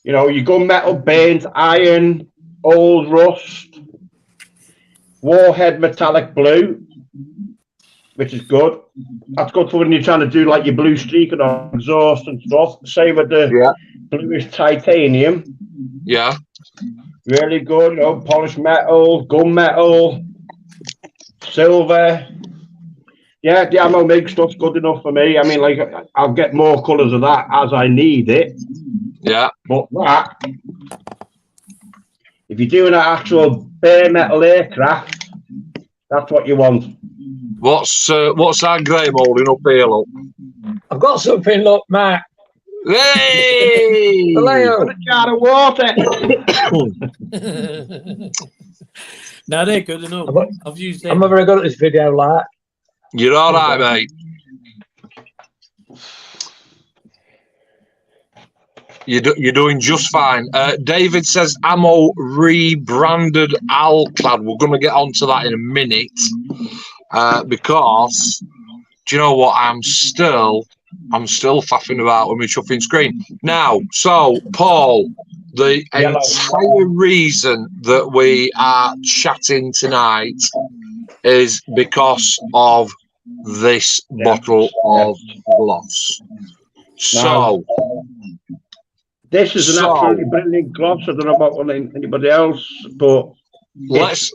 you know, your gunmetal, burnt iron, old rust, warhead metallic blue, which is good. That's good for when you're trying to do like your blue streak and exhaust and stuff. Same with the bluish titanium. Yeah. Really good, you know, polished metal, gunmetal, silver. Yeah, the ammo make stuff's good enough for me. I mean, like, I'll get more colours of that as I need it. Yeah. But that, if you're doing an actual bare metal aircraft, that's what you want. What's that Graham holding up here, look? I've got something, look, Matt. Hey! Leo. A jar of water. No, they're good enough. I've used them. I'm not very good at this video, like. You're all right, mate. You're doing just fine. David says ammo rebranded Alclad. We're going to get onto that in a minute because do you know what? I'm still faffing about with my chuffing screen now. So, Paul, the entire reason that we are chatting tonight is because of this bottle of gloss. So, this is an absolutely brilliant gloss. I don't know about anybody else, but let's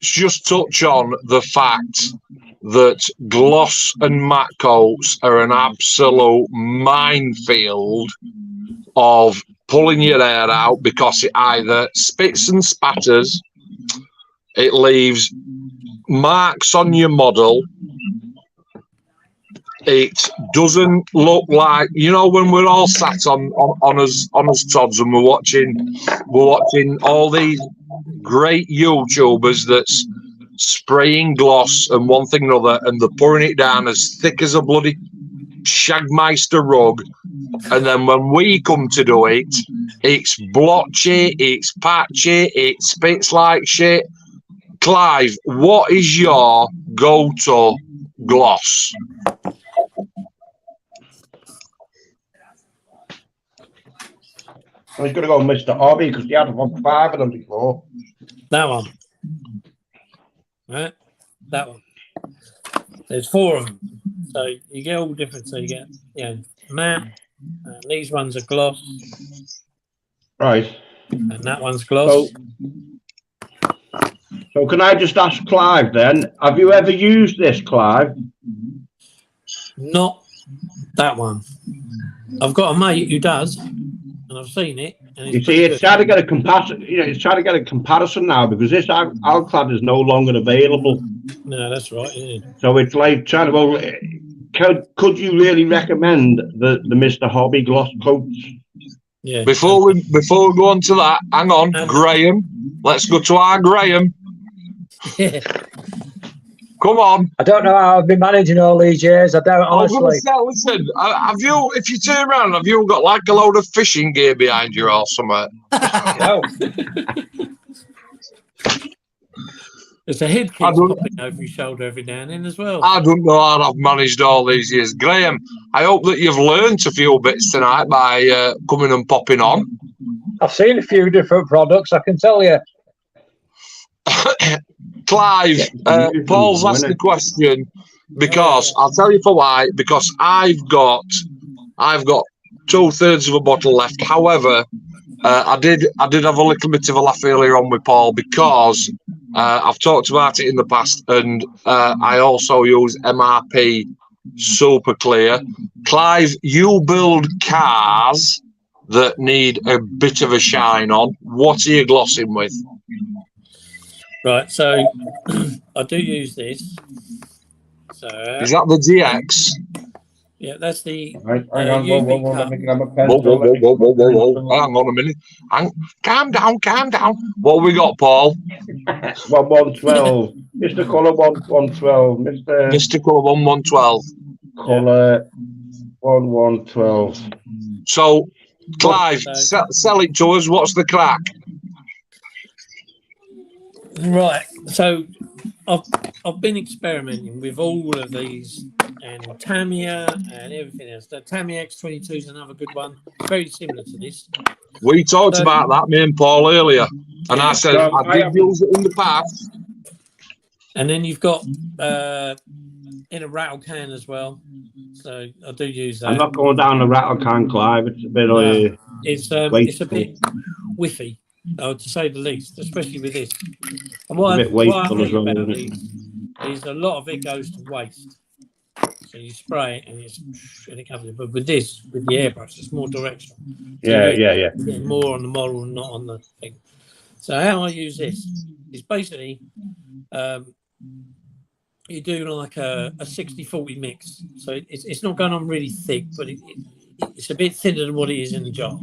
just touch on the fact that gloss and matte coats are an absolute minefield of pulling your hair out because it either spits and spatters, it leaves marks on your model, it doesn't look like, you know, when we're all sat on us Tods and we're watching all these great YouTubers that's spraying gloss and one thing or another, and they're pouring it down as thick as a bloody Shagmeister rug, and then when we come to do it, it's blotchy, it's patchy, it spits like shit. Clive, what is your go-to gloss? I was going to go Mr. Hobby because he had 5 of them before. That one. Right? That one. There's 4 of them. So you get all different. So you get, you know, matte. These ones are gloss. Right. And that one's gloss. So can I just ask Clive then, have you ever used this, Clive? Not that one. I've got a mate who does, and I've seen it. And you see, it's trying to get a comparison. You know, it's trying to get a comparison now because this Alclad is no longer available. No, that's right. Yeah. So it's like trying to. Well, could you really recommend the Mr. Hobby gloss coats? Yeah. Before we go on to that, hang on, Graham. Let's go to our Graham. Yeah. Come on. I don't know how I've been managing all these years. I don't honestly. Listen, have you? If you turn around, have you got like a load of fishing gear behind you or something? No. There's a head keeps popping over your shoulder every now and then as well. I don't know how I've managed all these years. Graham, I hope that you've learnt a few bits tonight by coming and popping on. I've seen a few different products, I can tell you. Clive, Paul's asked the question because I'll tell you for why. Because I've got 2/3 of a bottle left. However, I did have a little bit of a laugh earlier on with Paul because I've talked about it in the past, and I also use MRP Super Clear. Clive, you build cars that need a bit of a shine on. What are you glossing with? Right, so I do use this. So is that the GX? Yeah, that's the hang on, whoa, let me grab a pen. Whoa. Hang on a minute. Calm down. What we got, Paul? 112. Mr. Colour 1112. Mr. Colour 1112. Colour 1112. So, Clive, sell it to us. What's the crack? Right, so I've been experimenting with all of these and Tamiya and everything else. The Tamiya X22 is another good one, very similar to this. We talked about that, me and Paul, earlier, and I said No, I did use it in the past. And then you've got in a rattle can as well. So I do use that. I'm not going down the rattle can, Clive. It's a bit it's a bit whiffy, to say the least, especially with this. And what I hate about these is a lot of it goes to waste. So you spray it and it covers it. But with this, with the airbrush, it's more directional. Yeah. More on the model, not on the thing. So how I use this is basically you do like a 60-40 mix. So it's not going on really thick, but it's a bit thinner than what it is in the jar.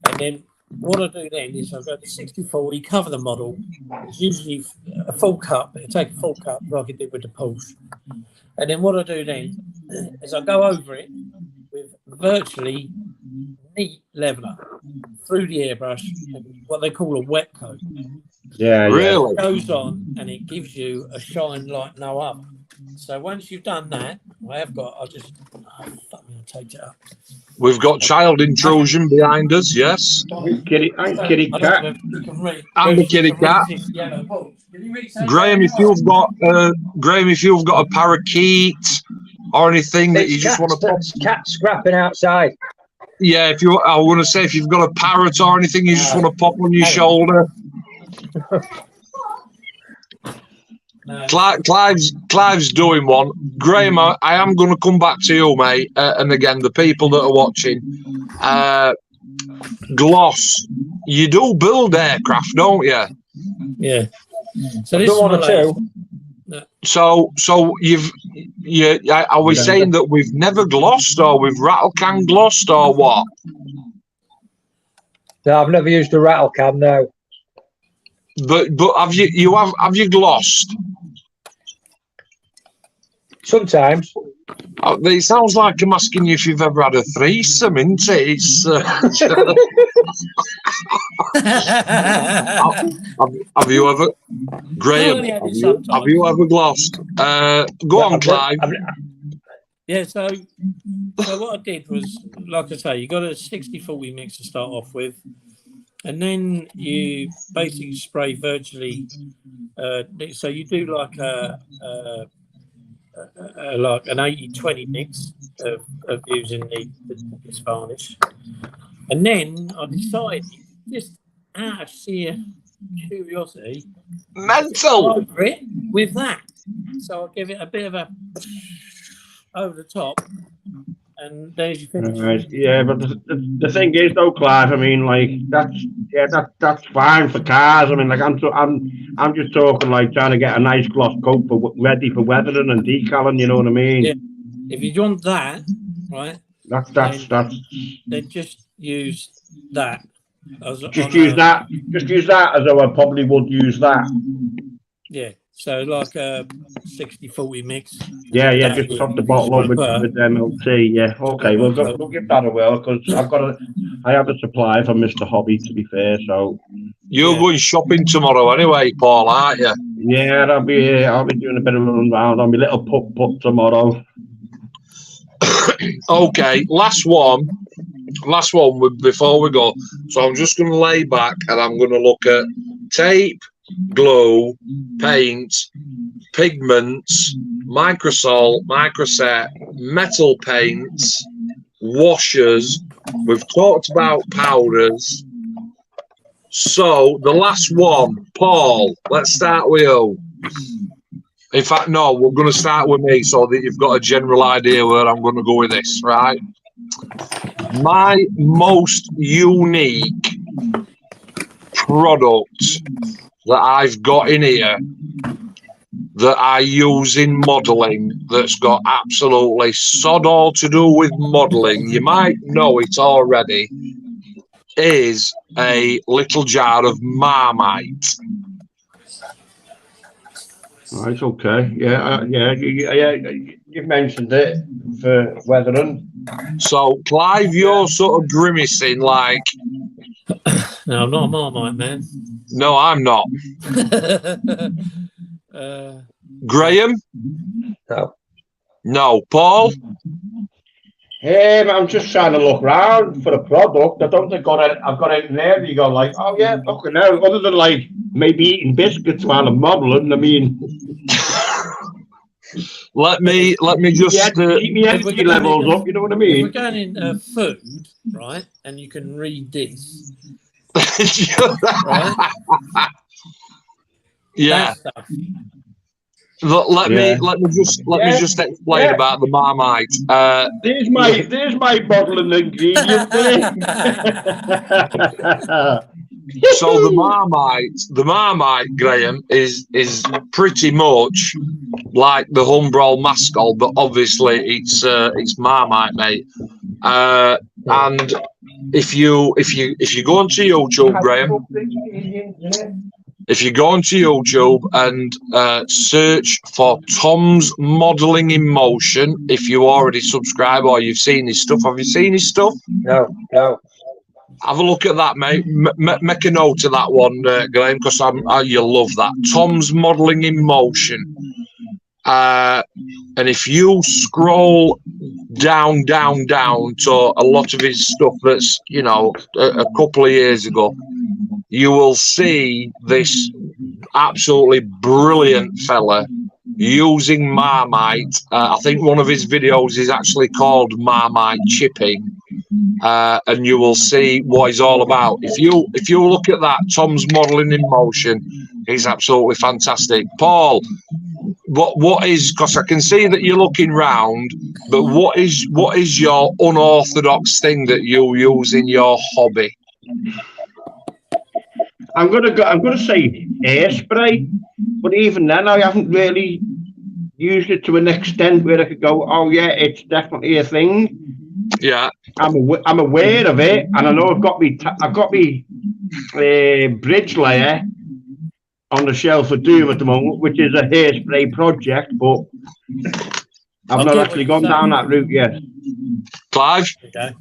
And then what I do then is I go to 60-40, cover the model. It's usually a full cup. I take a full cup like I did with the Pulse. And then what I do then is I go over it with virtually neat leveler through the airbrush, and what they call a wet coat. Yeah, really? It goes on and it gives you a shine like no other. So once you've done that, I'll take it up. We've got child intrusion behind us, yes. Kitty cat. And the kitty cat. Graham, if you've got a parakeet or anything that you just want to pop, cat scrapping outside. Yeah, I want to say if you've got a parrot or anything you just want to pop on your shoulder. Clive's doing one. Graham, I am going to come back to you, mate. And again, the people that are watching, gloss. You do build aircraft, don't you? Yeah. So this one or two. So are we saying that we've never glossed, or we've rattle can glossed, or what? No, I've never used a rattle can. No. But have you glossed? Sometimes. It sounds like I'm asking you if you've ever had a threesome, isn't it? It's, have you ever, Graham? Have you ever glossed? Go on, Clive. Yeah, so what I did was, like I say, you got a 60-40 mix to start off with, and then you basically spray virtually. So you do like like an 80-20 mix of using this varnish, and then I decided, just out of sheer curiosity, mental over it with that. So I'll give it a bit of a over the top, and there's your finish. Right. Yeah, but the thing is, though, Clive, I mean, like that's fine for cars. I mean, like I'm just talking like trying to get a nice gloss coat ready for weathering and decaling. You know what I mean? Yeah. If you want that, right? That's. Then just use that. Just use that as though I probably would use that. Yeah. So like a 60-40 mix. Yeah, just top the bottle up with MLT. Yeah, okay, we'll give that a whirl, because I have a supply from Mr. Hobby, to be fair. So you're going shopping tomorrow anyway, Paul, aren't you? Yeah, I'll be doing a bit of a run round on my little putt tomorrow. Okay, last one before we go. So I'm just going to lay back and I'm going to look at tape, glue, paint, pigments, microsol, microset, metal paints, washers. We've talked about powders. So the last one, Paul, let's start with you. In fact, no, we're going to start with me so that you've got a general idea where I'm going to go with this, right? My most unique product that I've got in here that I use in modelling that's got absolutely sod all to do with modelling, you might know it already, is a little jar of Marmite. Right, okay. Yeah, you've mentioned it for weathering. So, Clive, you're sort of grimacing like... No, I'm not a Marmite man. No, I'm not. Graham? No. No. Paul? I'm just trying to look around for a product. I don't think I've got it in there. You go like, oh yeah, fucking hell. Other than like maybe eating biscuits while I'm modelling. I mean, let me just keep my energy levels up. You know what I If mean? we're going in food, right, and you can read this, right? Yeah. That stuff. Let me just explain about the Marmite. There's my modelling ingredient there. So the Marmite, Graham, is pretty much like the Humbrol Mascol, but obviously it's Marmite, mate. And if you go onto YouTube, Graham, if you go onto YouTube and search for Tom's Modelling in Motion, if you already subscribe or you've seen his stuff, have you seen his stuff? No. Have a look at that, mate. Make a note of that one, Graham, because you'll love that. Tom's Modelling in Motion. And if you scroll down to a lot of his stuff that's, a couple of years ago, you will see this absolutely brilliant fella using Marmite. I think one of his videos is actually called Marmite Chipping. And you will see what he's all about. If you look at that, Tom's Modelling in Motion, he's absolutely fantastic. Paul, what is, because I can see that you're looking round, but what is your unorthodox thing that you use in your hobby? I'm gonna say hairspray, but even then I haven't really used it to an extent where I could go, oh yeah, it's definitely a thing. Yeah, I'm aware of it, and I know I've got me bridge layer on the shelf of doom at the moment, which is a hairspray project, but I've not actually gone down that route yet. Clive? Okay.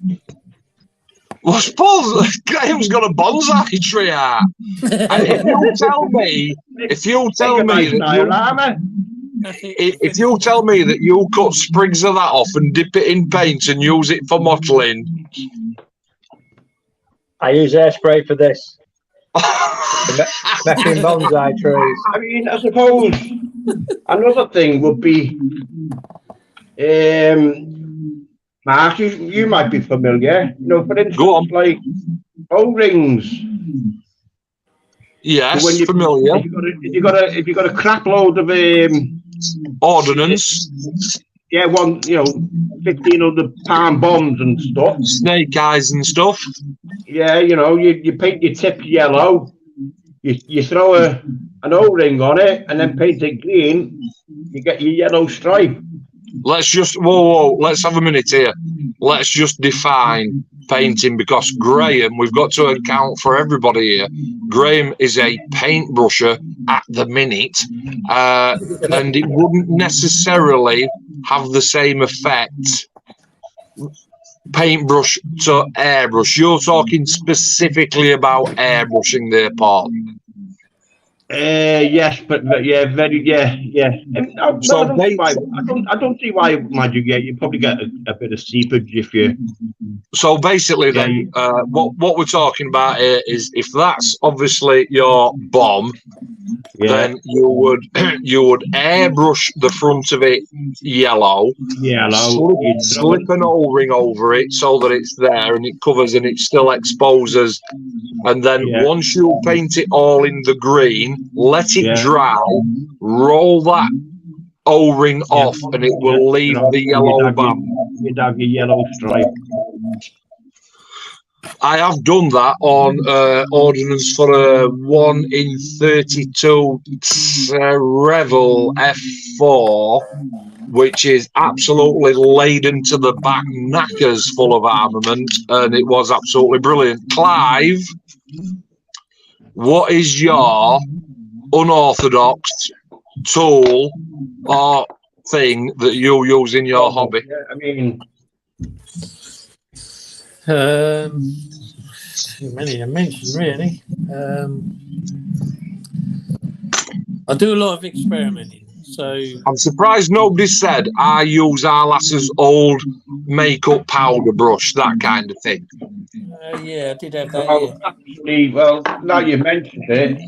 Well, suppose Graham's got a bonsai tree out. And if you tell me that you cut sprigs of that off and dip it in paint and use it for modelling, I use hairspray for this. Making bonsai trees. I mean, I suppose another thing would be, Mark, you might be familiar. For instance, like O-rings. Yes, so familiar. If you got a crap load of ordnance. Yeah, 1,500 pound bombs and stuff. Snake eyes and stuff. Yeah, you paint your tip yellow. You throw an O-ring on it and then paint it green. You get your yellow stripe. Let's just whoa. Let's have a minute here. Let's just define painting, because Graham, we've got to account for everybody here. Graham is a paintbrusher at the minute, and it wouldn't necessarily have the same effect. Paintbrush to airbrush. You're talking specifically about airbrushing there, Paul. Yes, but yeah. So I don't see why you probably get a bit of seepage if you. So basically, then, what we're talking about here is, if that's obviously your bomb, then you would airbrush the front of it yellow, slip an O-ring over it so that it's there and it covers and it still exposes, and then once you paint it all in the green, let it dry, roll that O-ring off, and it will leave the yellow band. You'd have your yellow stripe. I have done that on ordnance for a 1 in 32 Revel F4, which is absolutely laden to the back, knackers full of armament, and it was absolutely brilliant. Clive, what is your unorthodox tool or thing that you use in your hobby? I mean, too many to mention, really. I do a lot of experimenting, so I'm surprised nobody said I use our lass's old makeup powder brush, that kind of thing. yeah, I did have that. Well, actually, well, now you mentioned it.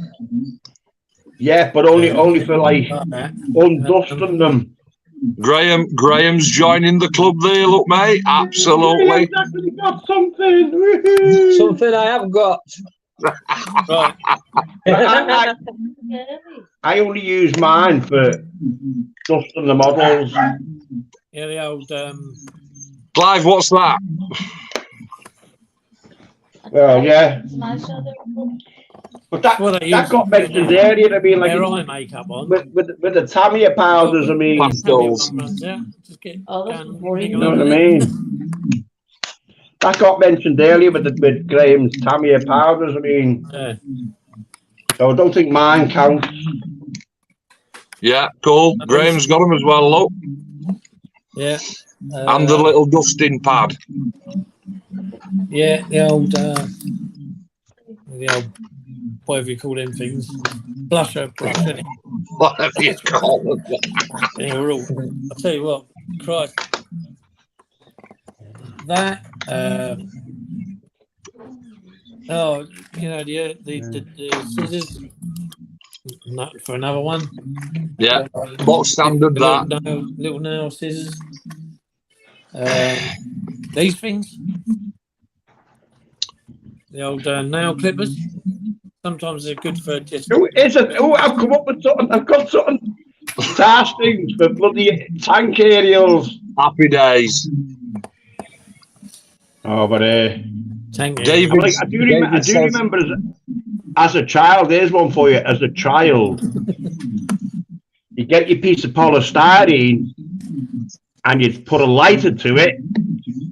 Yeah, but only for like undusting them. Graham's joining the club there, look, mate. Absolutely. I've actually got something. Woohoo. Something I haven't got. Right. I only use mine for dusting the models. Yeah, the old. Clive, what's that? Well, yeah. But that got mentioned earlier. I mean, like their eye makeup on. with the Tamiya powders. I mean, Pastels. You know what I mean? That got mentioned earlier with Graham's Tamiya powders. I mean, so I don't think mine counts. Yeah, cool. Graham's got them as well, look. Yeah. And the little dusting pad. Yeah, the old whatever you call them things, blusher brush, isn't it? Whatever you call them. Yeah, we're all. I'll tell you what, Christ, that. Oh, you know the scissors. Not for another one. Yeah, box standard that. Little nail scissors. These things. The old nail clippers. Sometimes they're good for just. I've come up with something. I've got something. Task things for bloody tank aerials. Happy days. Oh, but tank David, I do remember as a child. Here's one for you. As a child, you get your piece of polystyrene and you'd put a lighter to it,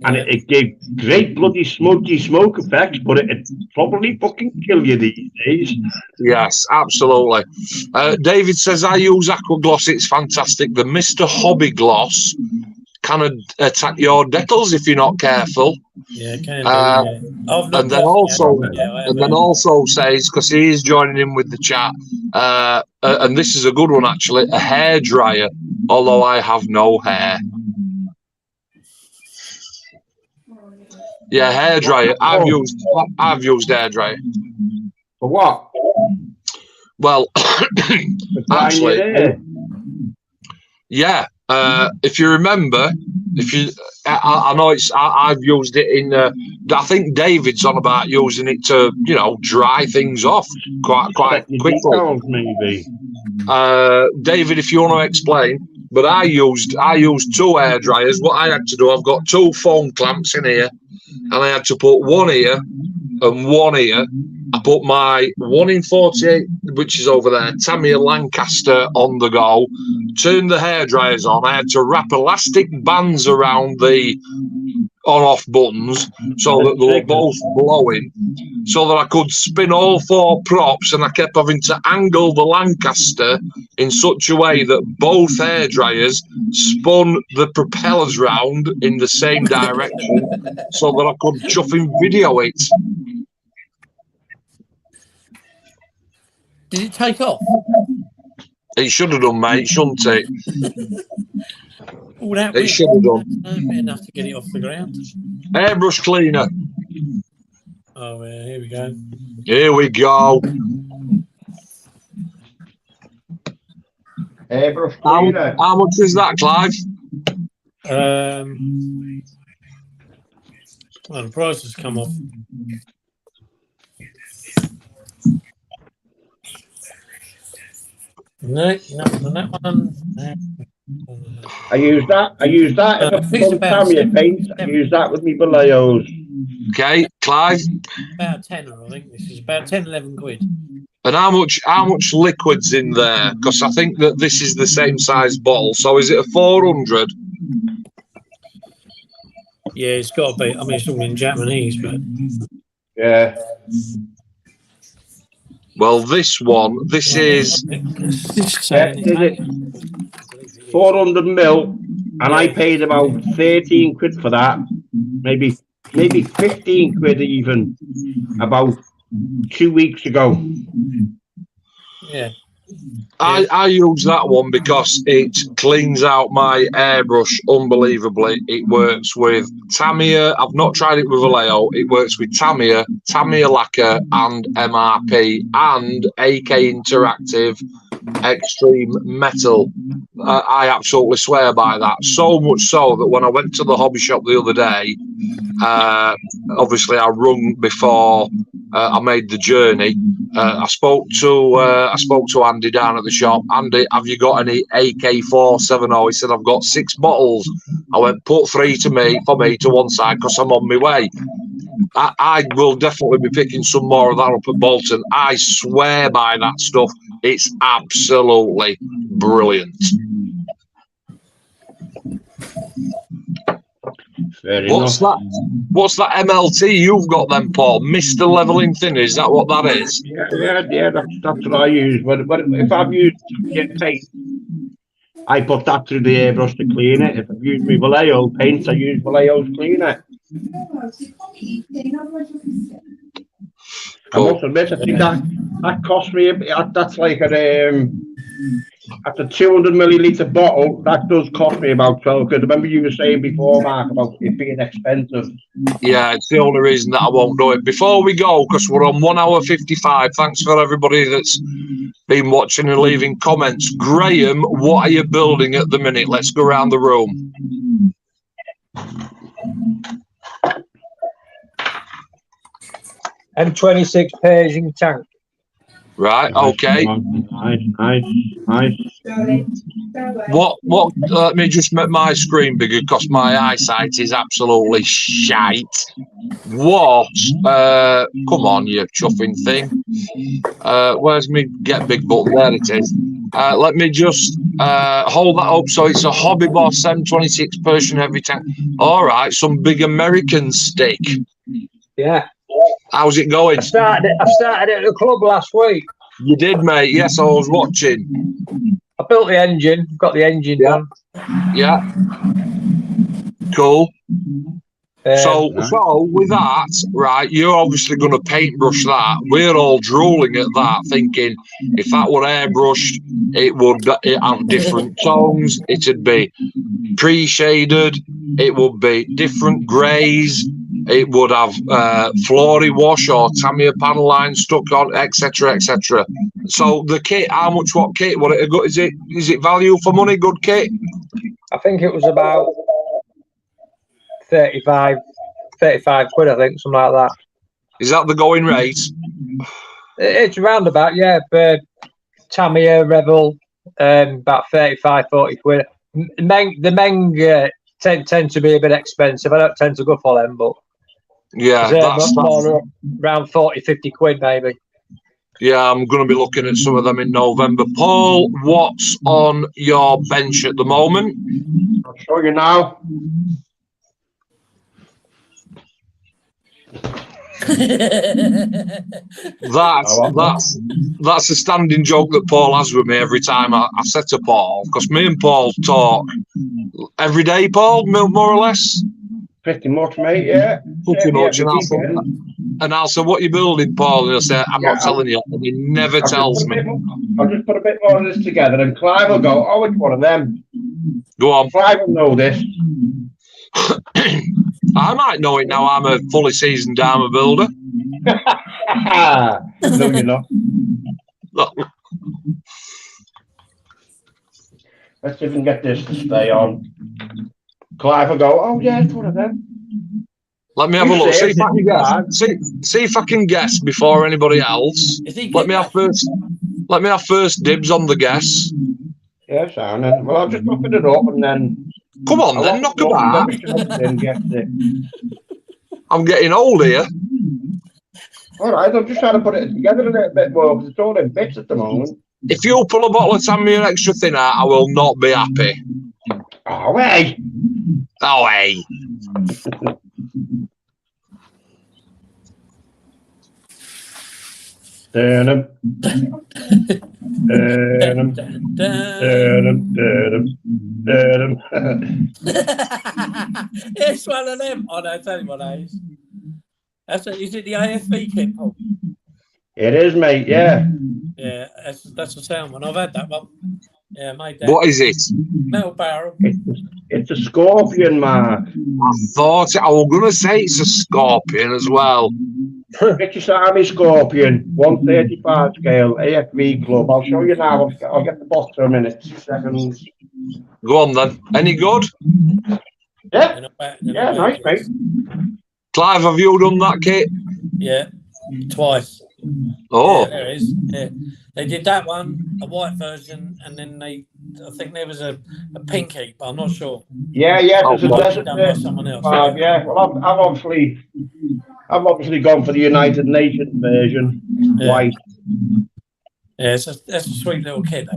and it gave great bloody smoky smoke effects, but it'd probably fucking kill you these days. Yes, absolutely. David says, I use Aqua Gloss. It's fantastic. The Mr. Hobby Gloss can attack your decals if you're not careful. Yeah, it can do. And then also says, because he is joining in with the chat, and this is a good one actually, a hair dryer, although I have no hair. Yeah, hair dryer. I've used hair dryer. For what? Well, actually, yeah. If you remember, I know I've used it in. I think David's on about using it to, dry things off quite quickly. Maybe. David, if you want to explain, but I used 2 hair dryers. What I had to do, I've got 2 foam clamps in here, and I had to put one here and one here. I put my 1 in 48, which is over there, Tamiya Lancaster on the go, turned the hair dryers on. I had to wrap elastic bands around the on-off buttons so that they were both blowing, so that I could spin all 4 props, and I kept having to angle the Lancaster in such a way that both hair dryers spun the propellers round in the same direction so that I could chuffing video it. Did it take off? It should have done, mate, shouldn't it? It should have done. Enough to get it off the ground. Airbrush cleaner. Oh, yeah, here we go. Here we go. Airbrush cleaner. How much is that, Clive? Well, the price has come off. No, nothing on that one. I use that if I'm Tamiya paint. I use that with me Vallejo's. Okay, Clive. About 10, I think. This is about 10, 11 quid. And how much liquid's in there? Because I think that this is the same size bottle. So is it a 400? Yeah, it's got to be. I mean, it's all in Japanese, but yeah. Well, this is 400 mil, and I paid about 13 quid for that, maybe maybe 15 quid even about 2 weeks ago. Yeah. I use that one because it cleans out my airbrush unbelievably. It works with Tamiya. I've not tried it with Vallejo. It works with Tamiya Lacquer, and MRP, and AK Interactive Extreme Metal. I absolutely swear by that. So much so that when I went to the hobby shop the other day, obviously I rung before I made the journey. I spoke to Andy down at the shop. Andy, have you got any AK-470? He said, I've got 6 bottles. I went, put 3 for me to one side because I'm on my way. I will definitely be picking some more of that up at Bolton. I swear by that stuff. It's absolutely brilliant. What's that MLT you've got then, Paul? Mr. Leveling Thinner, is that what that is? Yeah, that's what I use. But if I've used paint, I put that through the airbrush to clean it. If I've used my Vallejo paint, I use Vallejo's cleaner. Cool. I must admit, I think that cost me, that's like at a 200 milliliter bottle, that does cost me about 12 quid. Remember you were saying before, Mark, about it being expensive. Yeah, it's the only reason that I won't do it. Before we go, because we're on 1 hour 55, thanks for everybody that's been watching and leaving comments. Graham, what are you building at the minute? Let's go around the room. M26 Pershing tank. Right, okay. Nice. What, let me just make my screen bigger because my eyesight is absolutely shite. What, come on, you chuffing thing. Where's me get big button? There it is. Let me just hold that up. So it's a Hobby Boss M26 Persian heavy tank. All right, some big American stick. Yeah. How's it going? I started it at the club last week. You did, mate. Yes, I was watching. I built the engine. Got the engine done. Yeah. Cool. So with that, right, you're obviously going to paintbrush that. We're all drooling at that, thinking if that were airbrushed, it have different tones. It'd be pre-shaded. It would be different greys. It would have flory wash or Tamiya panel line stuck on, etc., etc. So the kit, how much? What kit? What it is it? Is it value for money? Good kit? I think it was about 35 quid. I think something like that. Is that the going rate? It's roundabout, yeah. Tamiya Rebel, about 35, 40 quid. The Meng tend to be a bit expensive. I don't tend to go for them, but yeah, that's more around 40, 50 quid maybe. Yeah, I'm going to be looking at some of them in November. Paul, what's on your bench at the moment? I'll show you now. That's a standing joke that Paul has with me every time I say to Paul, because me and Paul talk every day, Paul, more or less. Pretty much, mate, yeah. Pretty much. And I'll say, what are you building, Paul? And he'll say, I'm not telling you. And he never tells me. I'll just put a bit more of this together, and Clive will go, oh, it's one of them. Go on. Clive will know this. I might know it now. I'm a fully seasoned armour builder. No, you're not. Let's see if we can get this to stay on. Clive will go, oh, yeah, it's one of them. Let me have a look. See if I can guess. See if I can guess before anybody else. Let me have first dibs on the guess. Yes, Aaron. Well, I'll just open it up and then. Come on, then, knock about. I'm getting old here. All right, I'm just trying to put it together a little bit more because it's all in bits at the moment. If you pull a bottle of Tamiya extra thin out, I will not be happy. Oh, hey. Oh, hey. Turn It's one of them. Oh, no, tell you what that is. Is it the AFV kit, Paul? It is, mate. Yeah. Yeah, that's the sound one. I've had that one. Yeah, made that. What is it? Metal barrel. It's a Scorpion, Mark. I thought I was going to say it's a Scorpion as well. British Army Scorpion, 135 scale, AFV club. I'll show you now. I'll get the box for a minute. 2 seconds. Go on then. Any good? Yeah. Yeah, Nice, mate. Clive, have you done that kit? Yeah, twice. Oh. Yeah, there is. Yeah. They did that one, a white version, and then I think there was a pinky, but I'm not sure. Yeah. There's done by someone else. Yeah. Well, I've obviously gone for the United Nations version. Yeah. White. Yeah, that's a sweet little kid.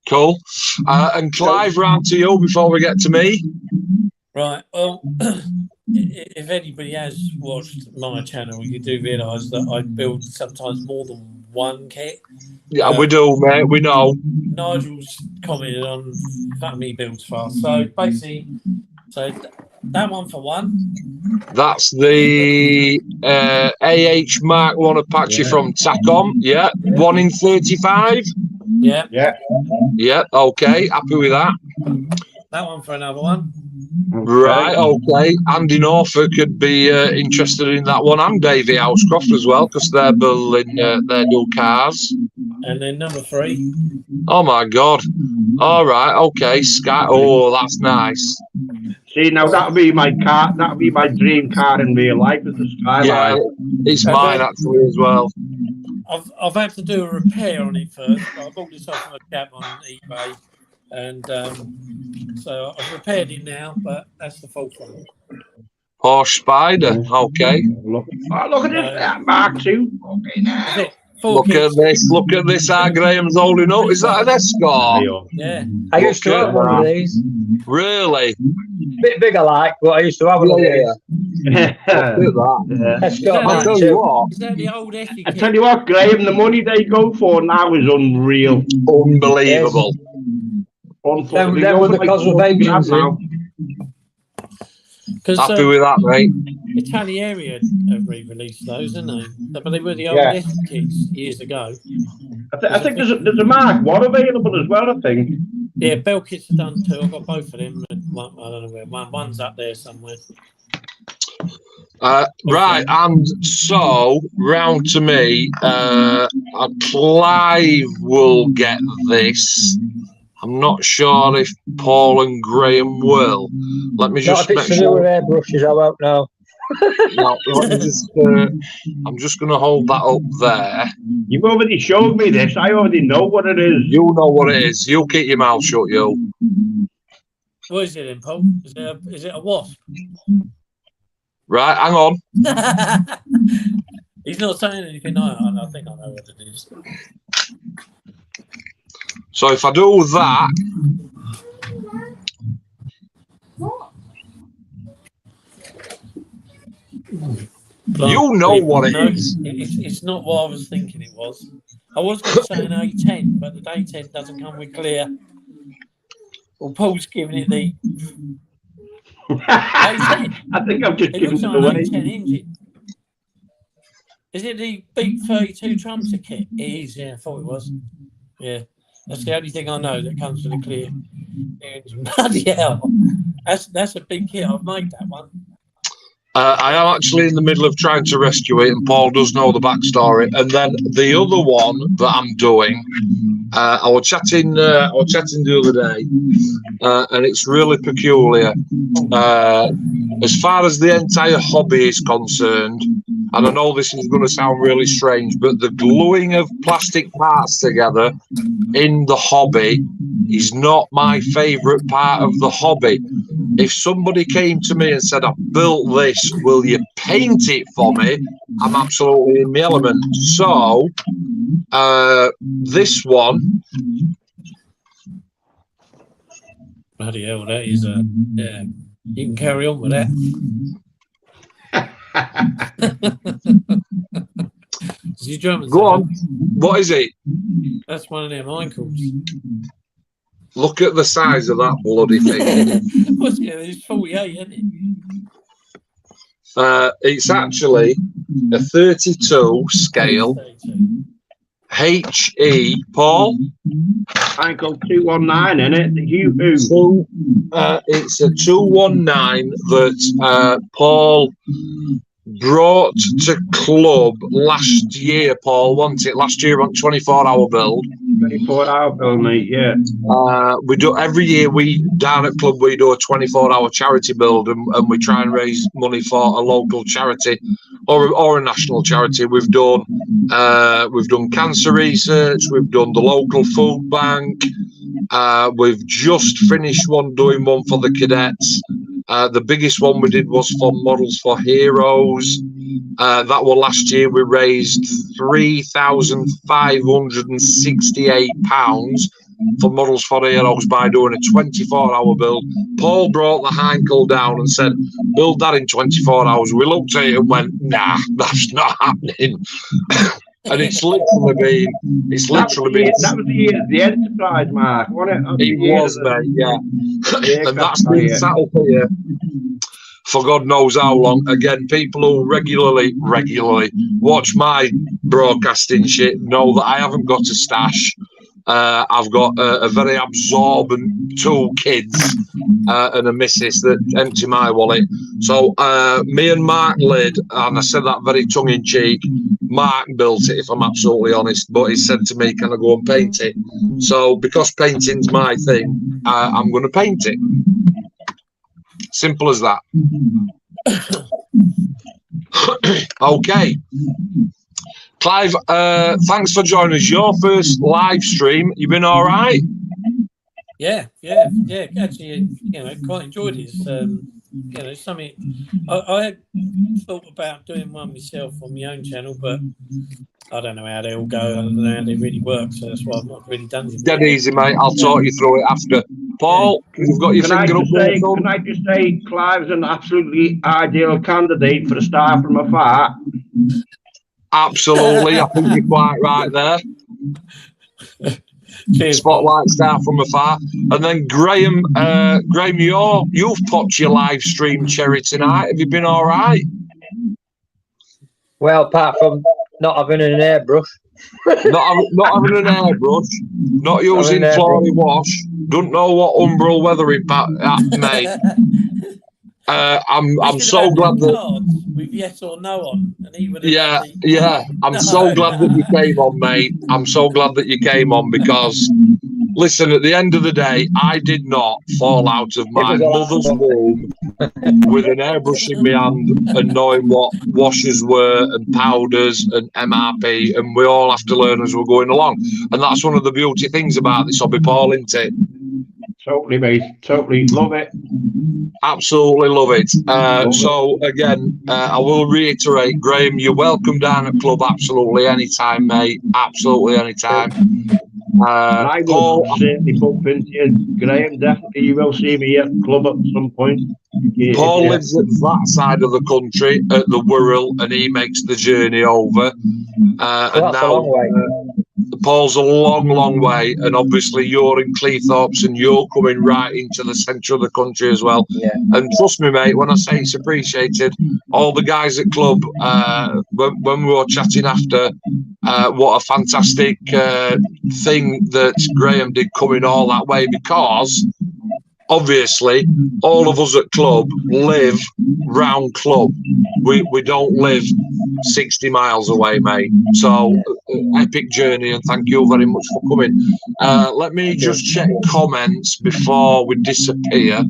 Cool. And Clive, round to you before we get to me. Right. Well, if anybody has watched my channel, you do realise that I build sometimes more than one kit. Yeah, we do, mate. We know. Nigel's commented on that me builds fast. So basically, that one for one. That's the AH Mark 1 Apache from Tacom. Yeah. 1 in 35. Yeah. Yeah. Okay. Happy with that. That one for another one. Right, okay. Andy Norfolk could be interested in that one, and Davey Housecroft as well, because they're building their new cars. And then number 3. Oh my God! All right, okay. Sky. Oh, that's nice. See, now that'll be my car. That'll be my dream car in real life. Is the Skyline. Yeah, it's mine actually as well. I've had to do a repair on it first. But I bought this off of a cab on eBay. And so I've repaired it now, but that's the false one. Porsche Spider, okay. Look at this, Mark II. Okay, now. Look at this. How Graham's holding up. Is that an Escort? Yeah. I used to have one of these. Really? Bit bigger, like, but I used to have one of these. Escort. I'll tell you what. Is that the old Essie I tell you what, Graham, the money they go for now is unreal. Unbelievable. Then with the conservations now. Happy with that, mate. Italieri have re-released those, haven't they? But they were the old Essie kits years ago. I think there's a Mark 1 available as well, I think. Yeah, Bell kits are done too. I've got both of them. I don't know where. One's up there somewhere. Right, and so round to me. Clive will get this. I'm not sure if Paul and Graham will. Let me just make sure. With airbrushes, I won't know. I'm just going to hold that up there. You've already showed me this. I already know what it is. You know what it is. You keep your mouth shut, you. What is it then, Paul? Is it a wasp? Right, hang on. He's not saying anything. I think I know what it is. So if I do that, you know what it is. It's not what I was thinking it was. I was going to say an A10, but the A10 doesn't come with clear. Well, Paul's giving it the A10. I think I've just given it like away. An A10 engine. Is it the Beat 32 Trumpster kit? It is, yeah, I thought it was. Yeah. That's the only thing I know that comes with a clear engine. Bloody hell. That's a big kit. I've made that one. I am actually in the middle of trying to rescue it, and Paul does know the backstory. And then the other one that I'm doing, I was chatting the other day, and it's really peculiar. As far as the entire hobby is concerned, and I know this is going to sound really strange, but the gluing of plastic parts together in the hobby is not my favourite part of the hobby. If somebody came to me and said, I've built this, will you paint it for me? I'm absolutely in my element. So, this one. Bloody hell, that is yeah. You can carry on with that. Is he German? Go on. What is it? That's one of them ankles. Look at the size of that bloody thing. What's it? It's 48, isn't it? It's actually a 32 scale. 32. HE, Paul? Ankle 219, innit? The Hugh. So, it's a 219 that Paul brought to club last year, Paul, wasn't it? Last year on 24-hour build. 24-hour build, mate, yeah. We do every year. We down at club we do a 24-hour charity build, and we try and raise money for a local charity or a national charity. We've done cancer research. We've done the local food bank. We've just finished doing one for the cadets. The biggest one we did was for Models for Heroes. That was last year. We raised £3,568 for Models for Heroes by doing a 24-hour build. Paul brought the Heinkel down and said, build that in 24 hours. We looked at it and went, nah, that's not happening. And it's literally been. That was the year of the Enterprise, Mark, wasn't it? It was, mate, yeah. And that's been sat up here for God knows how long. Again, people who regularly watch my broadcasting shit know that I haven't got a stash. I've got a very absorbent 2 kids and a missus that empty my wallet. So me and Mark Lid, and I said that very tongue-in-cheek, Mark built it, if I'm absolutely honest, but he said to me, can I go and paint it? So because painting's my thing, I'm going to paint it. Simple as that. Okay. Clive, thanks for joining us. Your first live stream. You been all right? Yeah. Actually, quite enjoyed it. Something I had thought about doing one myself on my own channel, but I don't know how they all go. I don't know how they really work, so that's why I've not really done it. Dead easy, mate. I'll talk you through it after. Paul, you've got your finger up there. Can I just say, Clive's an absolutely ideal candidate for a star from afar. Absolutely, I think you're quite right there. Cheers, Spotlight star from afar. And then Graham, you've popped your live stream cherry tonight. Have you been all right? Well, apart from not having an airbrush. not having an airbrush, not using Flory Wash, don't know what umbral weather impact mate. I'm so glad that with yes or no on, and he would I'm so glad that you came on, mate. I'm so glad that you came on because listen, at the end of the day, I did not fall out of my mother's womb with an airbrush in my hand and knowing what washers were and powders and MRP, and we all have to learn as we're going along. And that's one of the beauty things about this hobby, Paul, isn't it? Totally, mate. Totally love it. Absolutely love it. So again, I will reiterate, Graham, you're welcome down at club absolutely anytime, mate. Absolutely anytime. I will certainly bump into you, Graham. Definitely, you will see me at club at some point. Paul lives at that side of the country, at the Wirral, and he makes the journey over. And that's now a long way. Paul's a long way, and obviously you're in Cleethorpes and you're coming right into the centre of the country as well. Yeah. And trust me, mate, when I say it's appreciated, all the guys at club, when we were chatting after, what a fantastic thing that Graham did coming all that way, because obviously all of us at club live round club. We don't live 60 miles away, mate. So epic journey, and thank you very much for coming. Let me just check comments before we disappear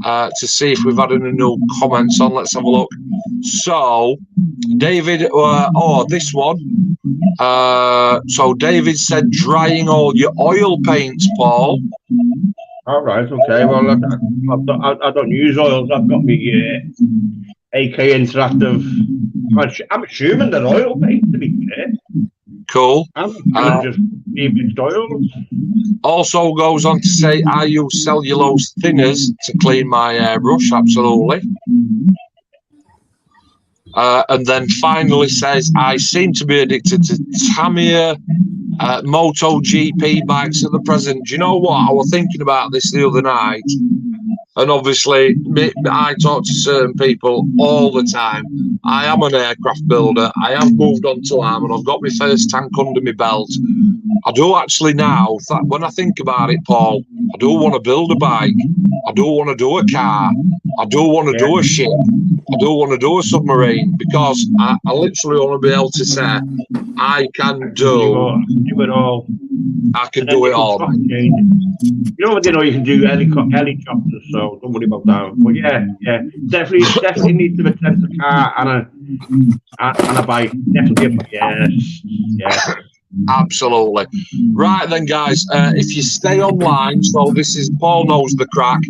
to see if we've had any new comments on. Let's have a look. So David, this one. So David said drying all your oil paints, Paul. All right, okay. Well, I don't use oils. I've got me AK Interactive. I'm assuming they're oil paint, to be fair. Cool. I'm just mixed oils. Also goes on to say, I use cellulose thinners to clean my airbrush. Absolutely. And then finally says, I seem to be addicted to Tamiya MotoGP bikes at the present. Do you know what? I was thinking about this the other night. And obviously, I talk to certain people all the time. I am an aircraft builder. I have moved on to arm, and I've got my first tank under my belt. I do actually now, when I think about it, Paul, I do want to build a bike. I do want to do a car. I do want to do a ship. I do want to do a submarine, because I literally want to be able to say, I can do it all. I can do it all. You know, you can do helicopters, so don't worry about that. But yeah, definitely need to attempt a car and a bike. Definitely, yes. Absolutely. Right then, guys, if you stay online, so this is Paul Knows the Crack,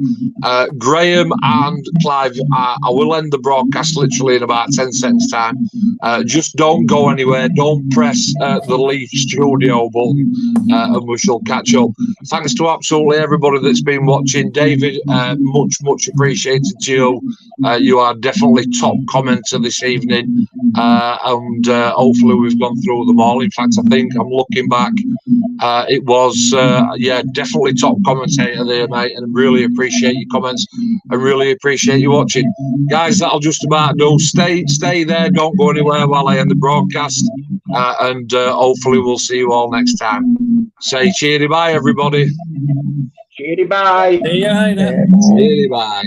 Graham and Clive, I will end the broadcast literally in about 10 seconds time. Just don't go anywhere, don't press the leave studio button, and we shall catch up. Thanks to absolutely everybody that's been watching. David, much appreciated to you. You are definitely top commenter this evening, and hopefully we've gone through them all. In fact, I think I'm looking back, it was definitely top commentator there, mate, and really appreciate your comments and really appreciate you watching, guys. That'll just about do. Stay there, don't go anywhere while I end the broadcast, and hopefully we'll see you all next time. Say cheery bye, everybody. Cheery bye. See you later. Cheery bye.